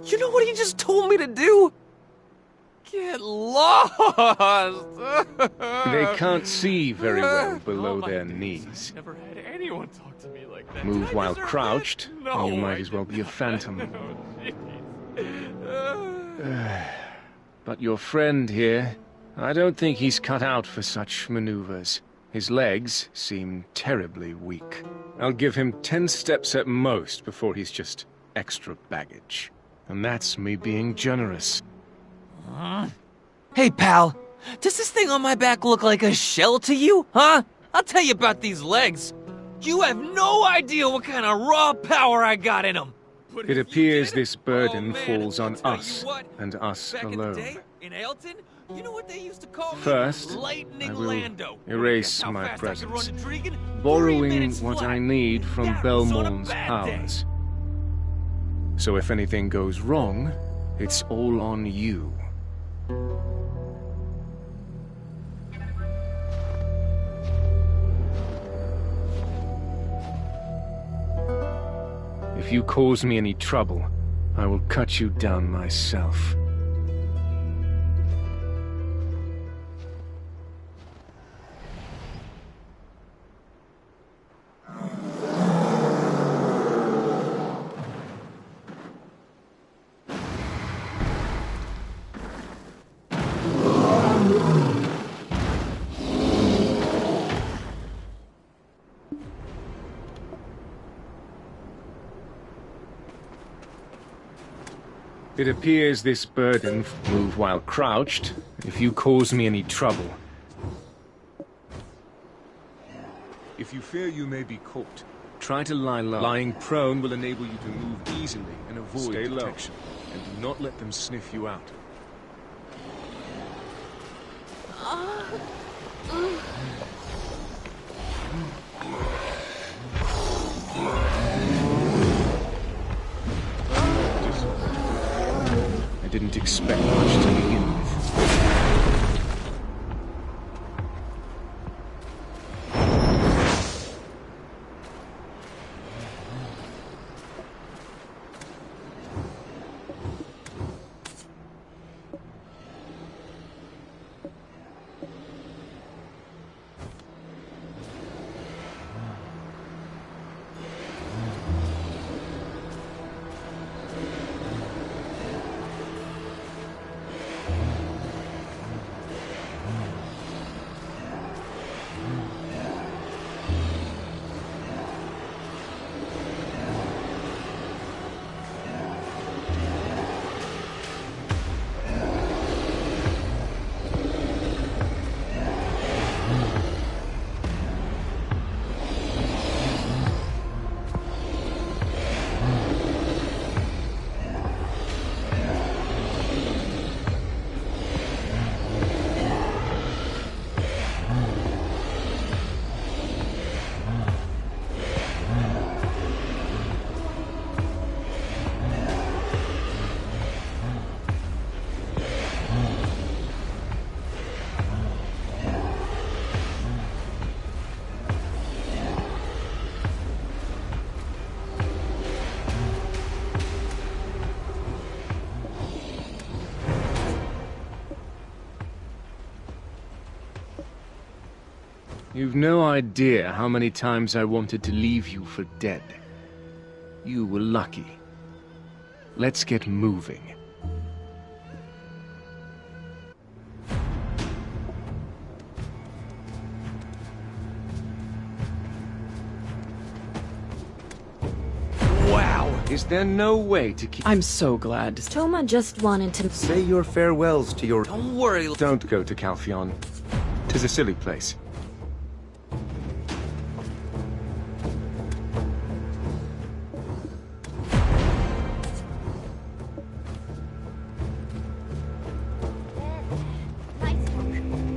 You know what he just told me to do? Get lost! They can't see very well below their knees. Never had anyone talk to me like that. Move while crouched, No, and you might as well be a phantom. But your friend here, I don't think he's cut out for such maneuvers. His legs seem terribly weak. I'll give him 10 steps at most before he's just extra baggage. And that's me being generous. Hey, pal. Does this thing on my back look like a shell to you, huh? I'll tell you about these legs. You have no idea what kind of raw power I got in them. It appears this burden falls on us, and us Back in the alone. day, in Ailton, you know what they used to call me? First, Lightning I will Lando. erase How my fast I could run presence, to Dregan? 3 borrowing minutes what flat. I need from That was on a Belmorn's bad day. powers. So if anything goes wrong, it's all on you. If you cause me any trouble, I will cut you down myself. It appears this burden move while crouched. If you cause me any trouble. If you fear you may be caught, try to lie low. Lying prone will enable you to move easily and avoid detection. And do not let them sniff you out. I didn't expect much to begin with. You've no idea how many times I wanted to leave you for dead. You were lucky. Let's get moving. Wow! Is there no way to keep... I'm so glad. Toma just wanted to... Say your farewells to your... Don't worry. Don't go to Calphion. 'Tis a silly place.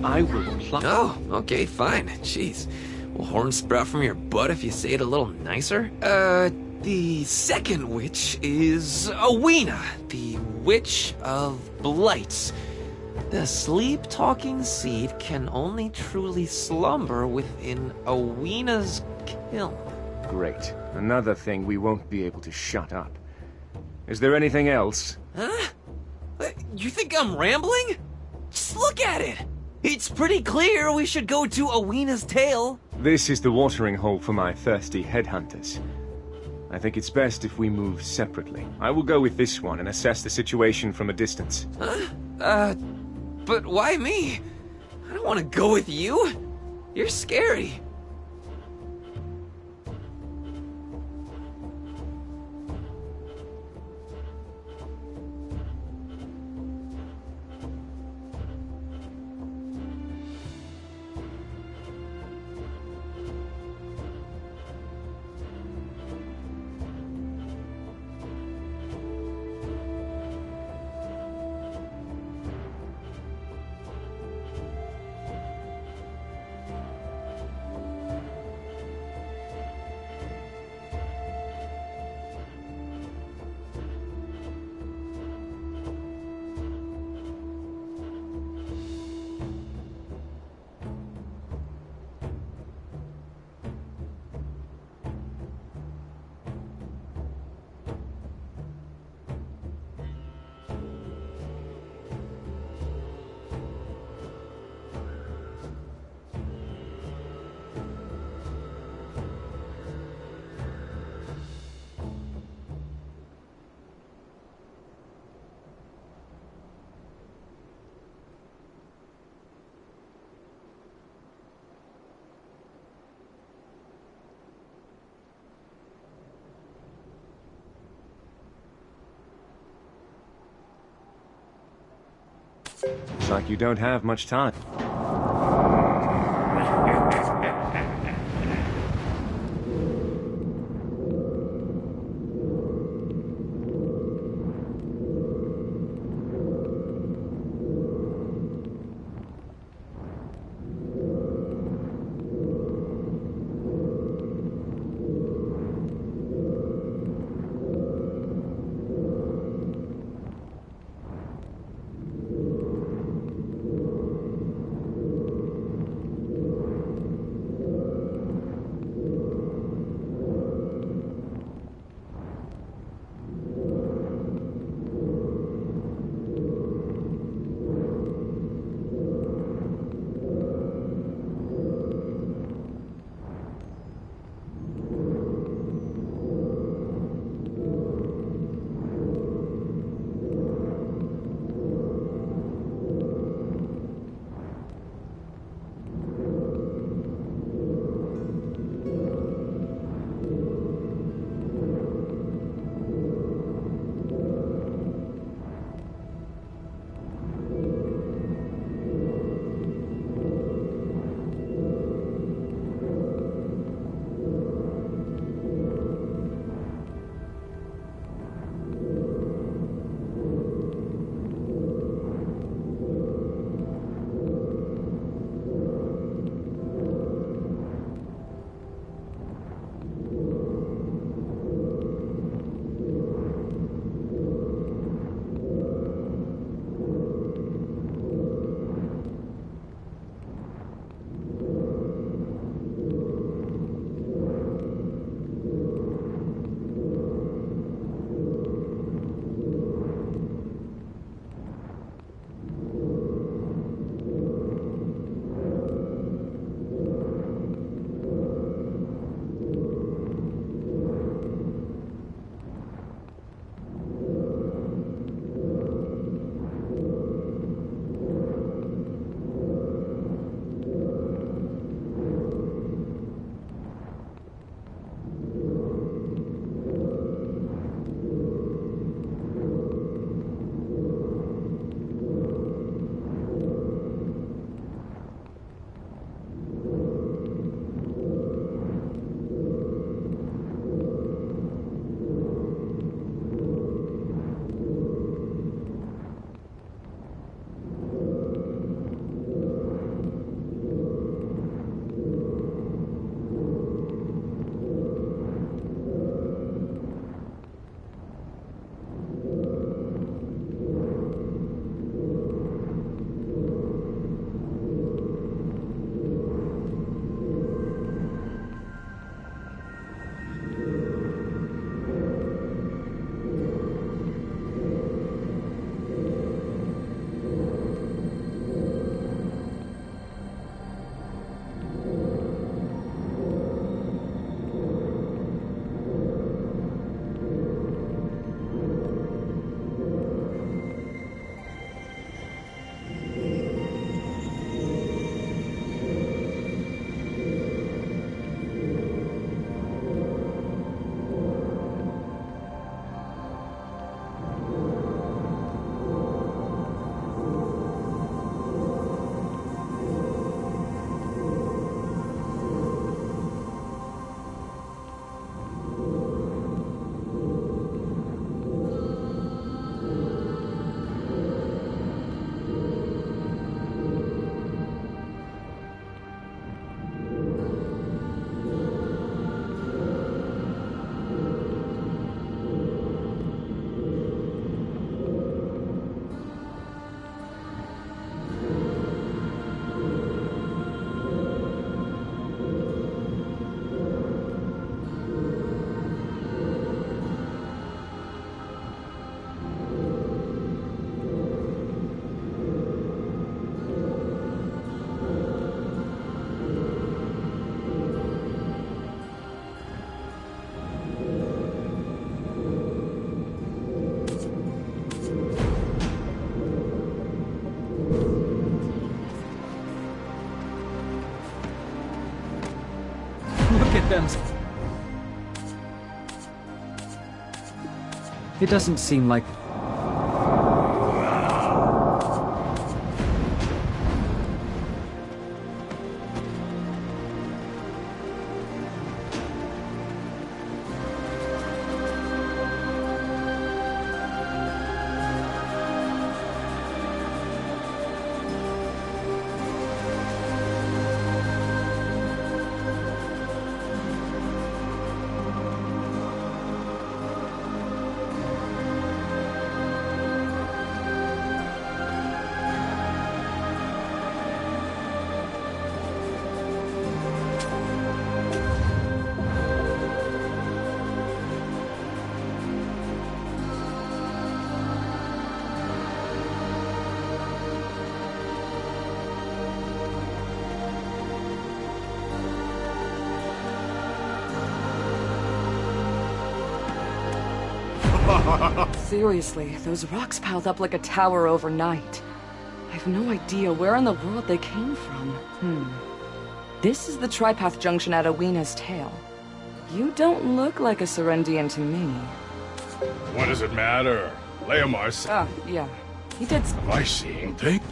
I will pluck... Oh, okay, fine. Jeez. Will horns sprout from your butt if you say it a little nicer? The second witch is Owena, the Witch of Blights. The sleep-talking seed can only truly slumber within Owena's kiln. Great. Another thing we won't be able to shut up. Is there anything else? Huh? You think I'm rambling? Just look at it! It's pretty clear we should go to Owena's tail. This is the watering hole for my thirsty headhunters. I think it's best if we move separately. I will go with this one and assess the situation from a distance. Huh? But why me? I don't want to go with you. You're scary. Looks like you don't have much time. victims. It doesn't seem like... Seriously, those rocks piled up like a tower overnight. I have no idea where in the world they came from. This is the Tripath Junction at Awena's tail. You don't look like a Serendian to me. What does it matter? Leomar said... Ah, yeah. He did... Am I seeing things?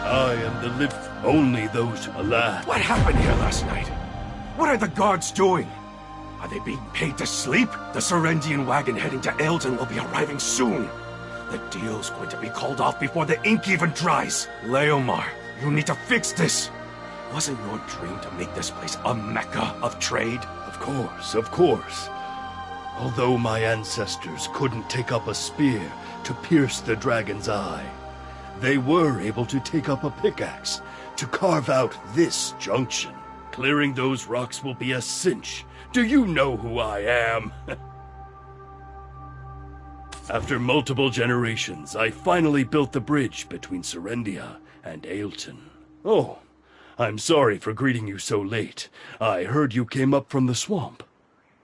I am the only those alive. What happened here last night? What are the guards doing? Are they being paid to sleep? The Serendian wagon heading to Eldon will be arriving soon. The deal's going to be called off before the ink even dries. Leomar, you need to fix this. Wasn't your dream to make this place a mecca of trade? Of course, of course. Although my ancestors couldn't take up a spear to pierce the dragon's eye, they were able to take up a pickaxe to carve out this junction. Clearing those rocks will be a cinch. Do you know who I am? After multiple generations, I finally built the bridge between Serendia and Ailton. Oh, I'm sorry for greeting you so late. I heard you came up from the swamp.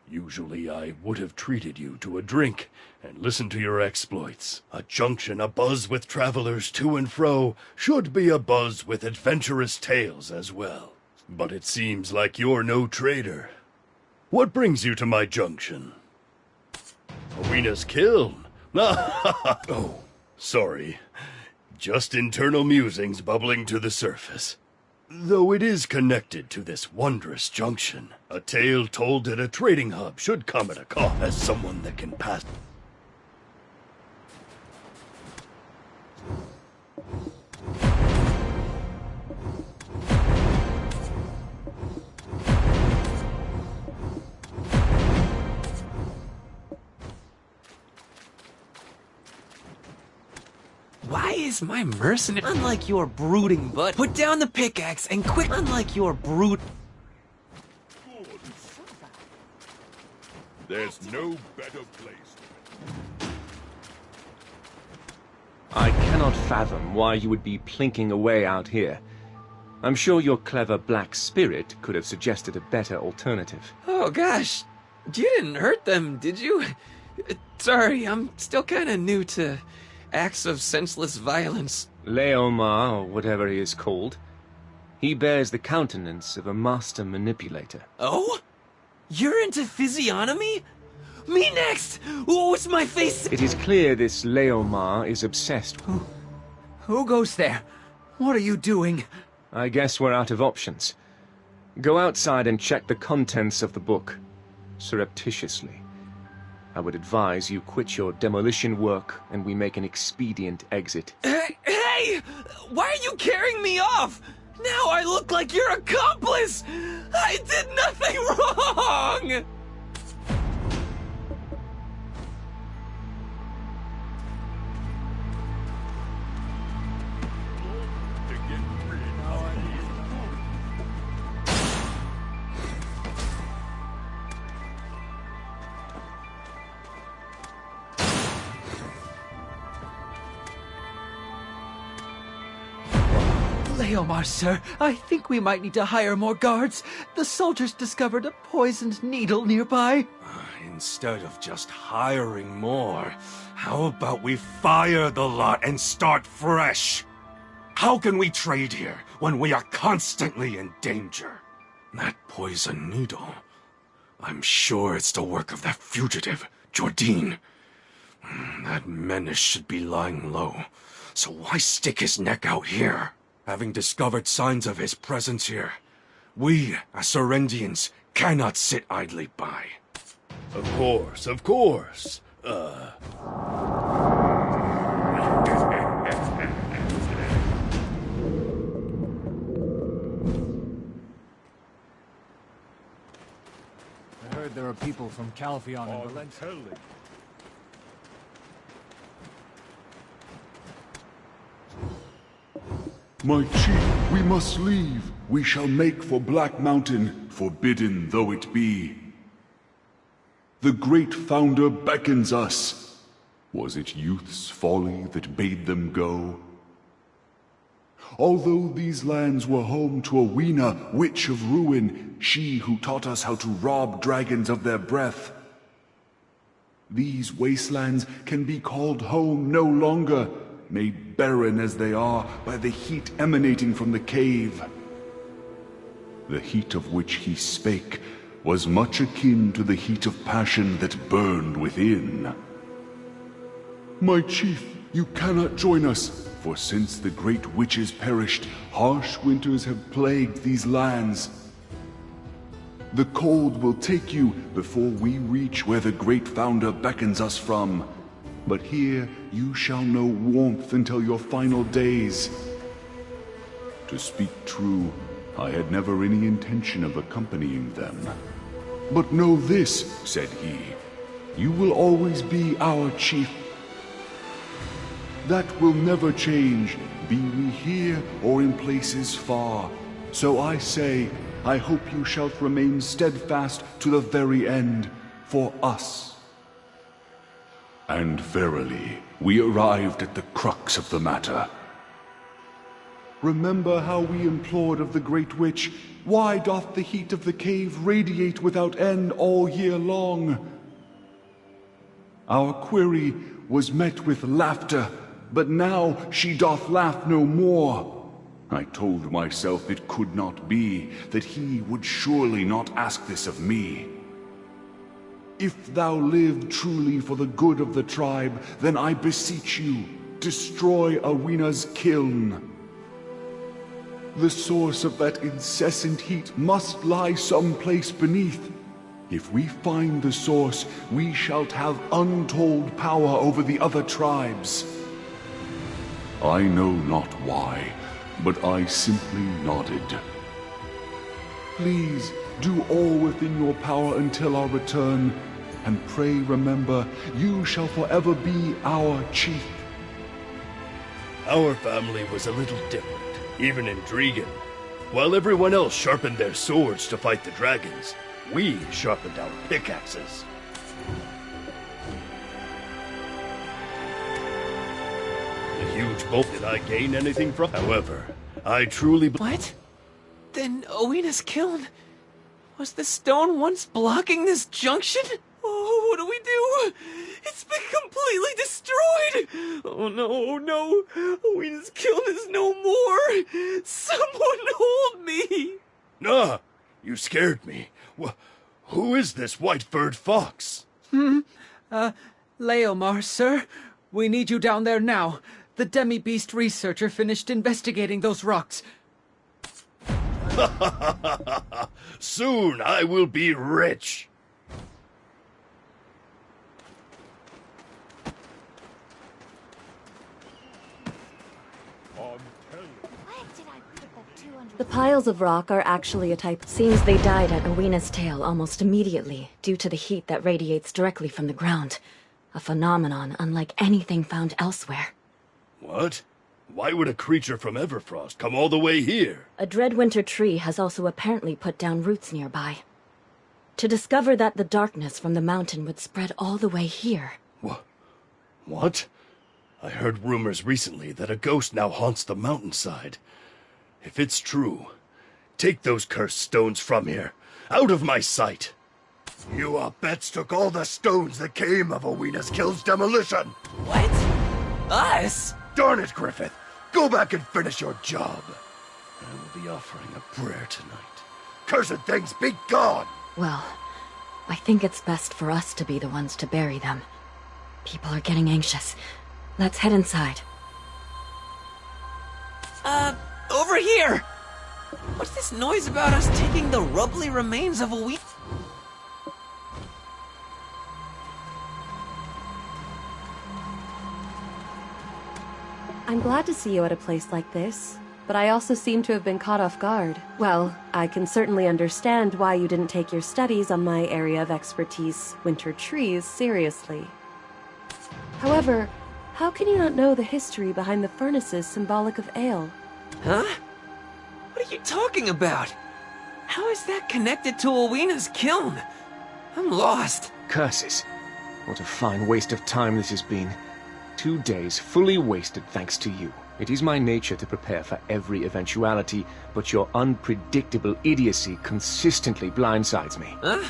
Usually I would have treated you to a drink and listened to your exploits. A junction abuzz with travelers to and fro should be abuzz with adventurous tales as well. But it seems like you're no trader. What brings you to my junction? Awena's kiln? Oh, sorry. Just internal musings bubbling to the surface. Though it is connected to this wondrous junction, a tale told at a trading hub should come at a cost. As someone that can pass... Why is my mercenary unlike your brooding butt? Put down the pickaxe and quick, unlike your brood. There's no better place. I cannot fathom why you would be plinking away out here. I'm sure your clever black spirit could have suggested a better alternative. Oh gosh, you didn't hurt them, did you? Sorry, I'm still kind of new to acts of senseless violence. Leomar, or whatever he is called. He bears the countenance of a master manipulator. Oh? You're into physiognomy? Me next! What's my face? It is clear this Leomar is obsessed. Who goes there? What are you doing? I guess we're out of options. Go outside and check the contents of the book, surreptitiously. I would advise you quit your demolition work and we make an expedient exit. Hey! Why are you carrying me off? Now I look like your accomplice! I did nothing wrong! Leomar, sir, I think we might need to hire more guards. The soldiers discovered a poisoned needle nearby. Instead of just hiring more, how about we fire the lot and start fresh? How can we trade here when we are constantly in danger? That poison needle. I'm sure it's the work of that fugitive, Jordine. That menace should be lying low, so why stick his neck out here? Having discovered signs of his presence here, we, as Serendians, cannot sit idly by. Of course, of course. I heard there are people from Calpheon and Valencia. My chief, we must leave. We shall make for Black Mountain, forbidden though it be. The great founder beckons us. Was it youth's folly that bade them go? Although these lands were home to Awina, witch of ruin, she who taught us how to rob dragons of their breath, these wastelands can be called home no longer, made barren as they are by the heat emanating from the cave. The heat of which he spake was much akin to the heat of passion that burned within. My chief, you cannot join us, for since the great witches perished, harsh winters have plagued these lands. The cold will take you before we reach where the great founder beckons us from. But here you shall know warmth until your final days. To speak true, I had never any intention of accompanying them. But know this, said he, you will always be our chief. That will never change, be we here or in places far. So I say, I hope you shall remain steadfast to the very end, for us. And verily, we arrived at the crux of the matter. Remember how we implored of the Great Witch, why doth the heat of the cave radiate without end all year long? Our query was met with laughter, but now she doth laugh no more. I told myself it could not be, that he would surely not ask this of me. If thou live truly for the good of the tribe, then I beseech you, destroy Awina's kiln. The source of that incessant heat must lie someplace beneath. If we find the source, we shall have untold power over the other tribes. I know not why, but I simply nodded. Please, do all within your power until our return, and pray remember, you shall forever be our chief. Our family was a little different, even in Dregan. While everyone else sharpened their swords to fight the dragons, we sharpened our pickaxes. The huge bolt, did I gain anything from? However, I truly... What? Then Owina's kiln? Was the stone once blocking this junction? Oh, what do we do? It's been completely destroyed! Oh no, Owina's kiln is no more! Someone hold me! Nah, you scared me. Who is this white-furred fox? Leomar, sir. We need you down there now. The demi-beast researcher finished investigating those rocks. Soon I will be rich. The piles of rock are actually a type. Seems they died at Awina's tail almost immediately, due to the heat that radiates directly from the ground. A phenomenon unlike anything found elsewhere. What? Why would a creature from Everfrost come all the way here? A dreadwinter tree has also apparently put down roots nearby. To discover that the darkness from the mountain would spread all the way here. What? I heard rumors recently that a ghost now haunts the mountainside. If it's true, take those cursed stones from here, out of my sight. You Uppets took all the stones that came of Oweena's Kill's demolition. What? Us? Darn it, Griffith. Go back and finish your job. I will be offering a prayer tonight. Cursed things, be gone! Well, I think it's best for us to be the ones to bury them. People are getting anxious. Let's head inside. Over here! What's this noise about us taking the rubbly remains of a week? I'm glad to see you at a place like this, but I also seem to have been caught off guard. Well, I can certainly understand why you didn't take your studies on my area of expertise, winter trees, seriously. However, how can you not know the history behind the furnaces symbolic of ale? Huh? What are you talking about? How is that connected to Oweena's kiln? I'm lost. Curses. What a fine waste of time this has been. 2 days fully wasted thanks to you. It is my nature to prepare for every eventuality, but your unpredictable idiocy consistently blindsides me. Huh?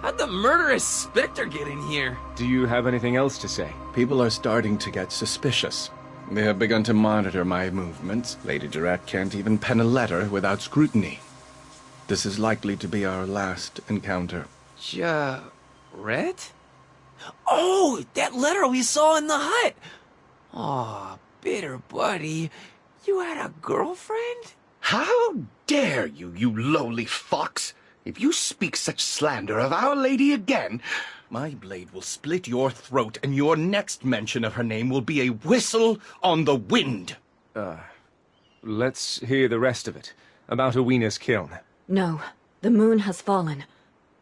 How'd the murderous specter get in here? Do you have anything else to say? People are starting to get suspicious. They have begun to monitor my movements. Lady Durat can't even pen a letter without scrutiny. This is likely to be our last encounter. Ret? Oh, that letter we saw in the hut! Aw, bitter buddy. You had a girlfriend? How dare you, you lowly fox! If you speak such slander of Our Lady again, my blade will split your throat, and your next mention of her name will be a whistle on the wind. Let's hear the rest of it. About Oweena's kiln. No, the moon has fallen.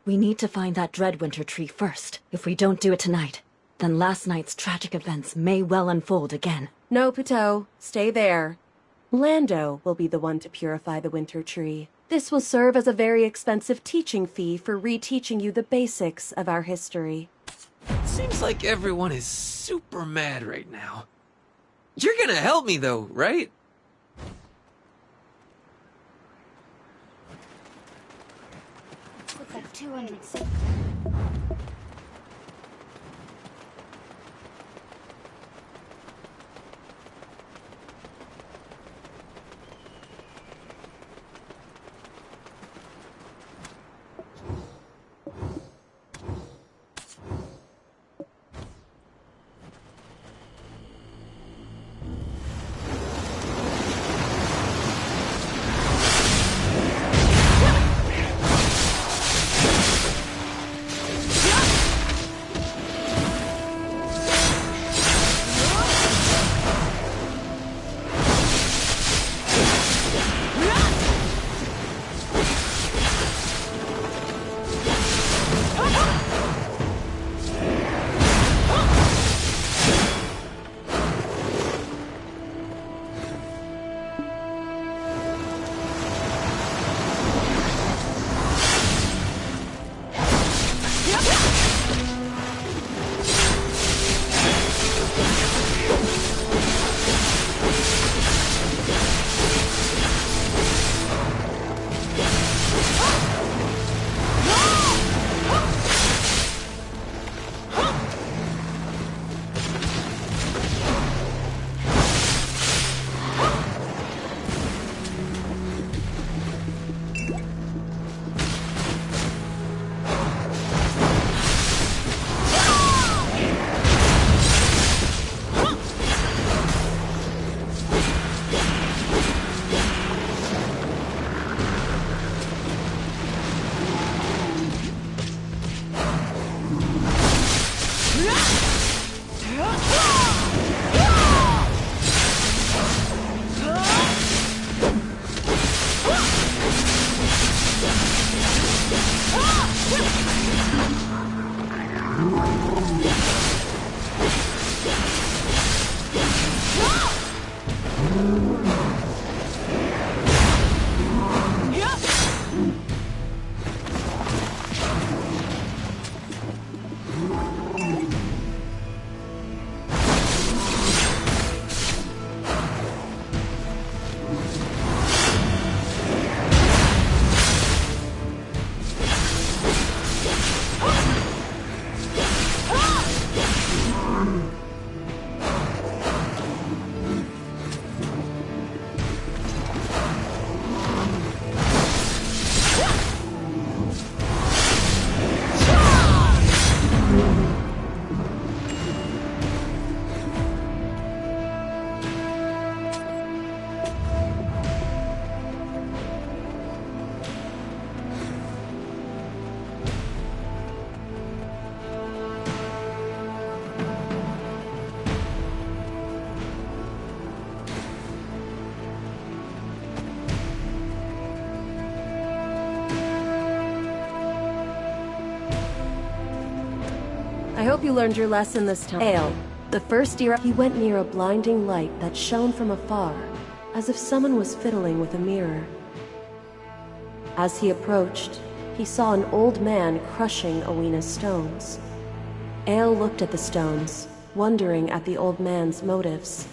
We need to find that Dreadwinter tree first. If we don't do it tonight, then last night's tragic events may well unfold again. No, Pitot, stay there. Lando will be the one to purify the winter tree. This will serve as a very expensive teaching fee for reteaching you the basics of our history. Seems like everyone is super mad right now. You're gonna help me though, right? Looks like 200. I hope you learned your lesson this time. Ale. The first year he went near a blinding light that shone from afar, as if someone was fiddling with a mirror. As he approached, he saw an old man crushing Owina's stones. Ale looked at the stones, wondering at the old man's motives.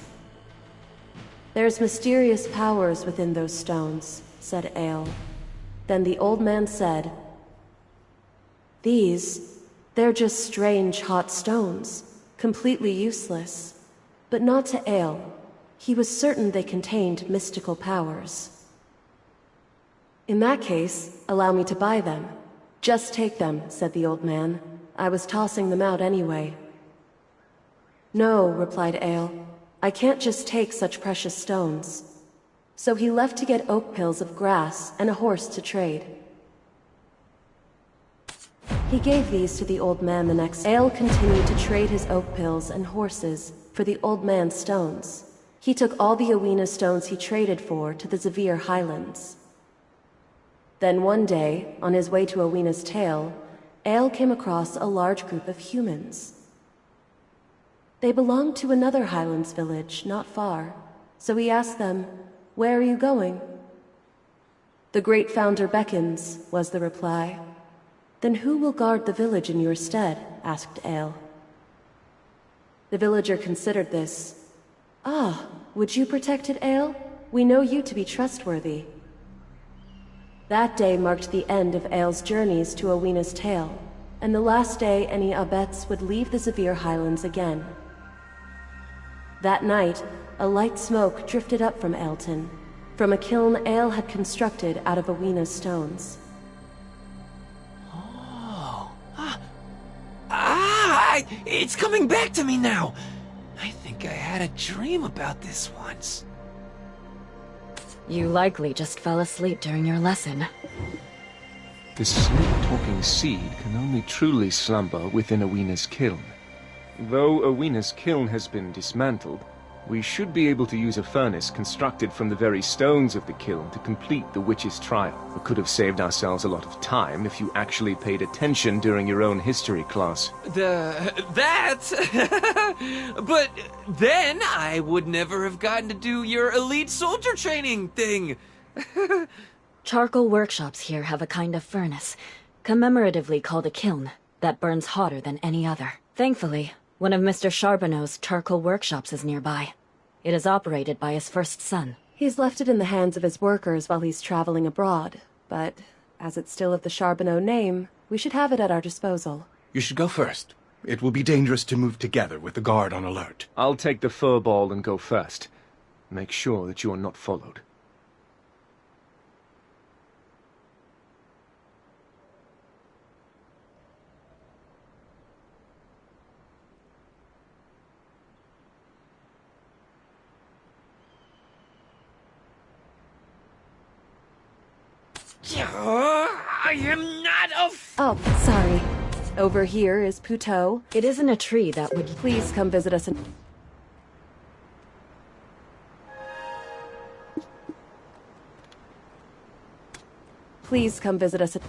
"There's mysterious powers within those stones," said Ale. Then the old man said, "They're just strange hot stones, completely useless." But not to Ale. He was certain they contained mystical powers. "In that case, allow me to buy them." "Just take them," said the old man. "I was tossing them out anyway." "No," replied Ale. "I can't just take such precious stones." So he left to get oak pills of grass and a horse to trade. He gave these to the old man the next day. Ale continued to trade his oak pills and horses for the old man's stones. He took all the Owina stones he traded for to the Zavir Highlands. Then one day, on his way to Owina's Tail, Ale came across a large group of humans. They belonged to another Highlands village, not far, so he asked them, "Where are you going?" "The Great Founder beckons," was the reply. "Then who will guard the village in your stead?" asked Ale. The villager considered this. "Ah, would you protect it, Ale? We know you to be trustworthy." That day marked the end of Ale's journeys to Owina's Tail, and the last day any Abets would leave the Zavir Highlands again. That night, a light smoke drifted up from Ailton, from a kiln Ale had constructed out of Owina's stones. It's coming back to me now! I think I had a dream about this once. You likely just fell asleep during your lesson. The sleep-talking seed can only truly slumber within Owina's kiln. Though Owina's kiln has been dismantled, we should be able to use a furnace constructed from the very stones of the kiln to complete the witch's trial. We could have saved ourselves a lot of time if you actually paid attention during your own history class. That? But then I would never have gotten to do your elite soldier training thing. Charcoal workshops here have a kind of furnace, commemoratively called a kiln, that burns hotter than any other. Thankfully, one of Mr. Charbonneau's charcoal workshops is nearby. It is operated by his first son. He's left it in the hands of his workers while he's traveling abroad, but as it's still of the Charbonneau name, we should have it at our disposal. You should go first. It will be dangerous to move together with the guard on alert. I'll take the fur ball and go first. Make sure that you are not followed. I am not a Oh, sorry. Over here is Puteaux. It isn't a tree that would... Please come visit us in... Please come visit us in...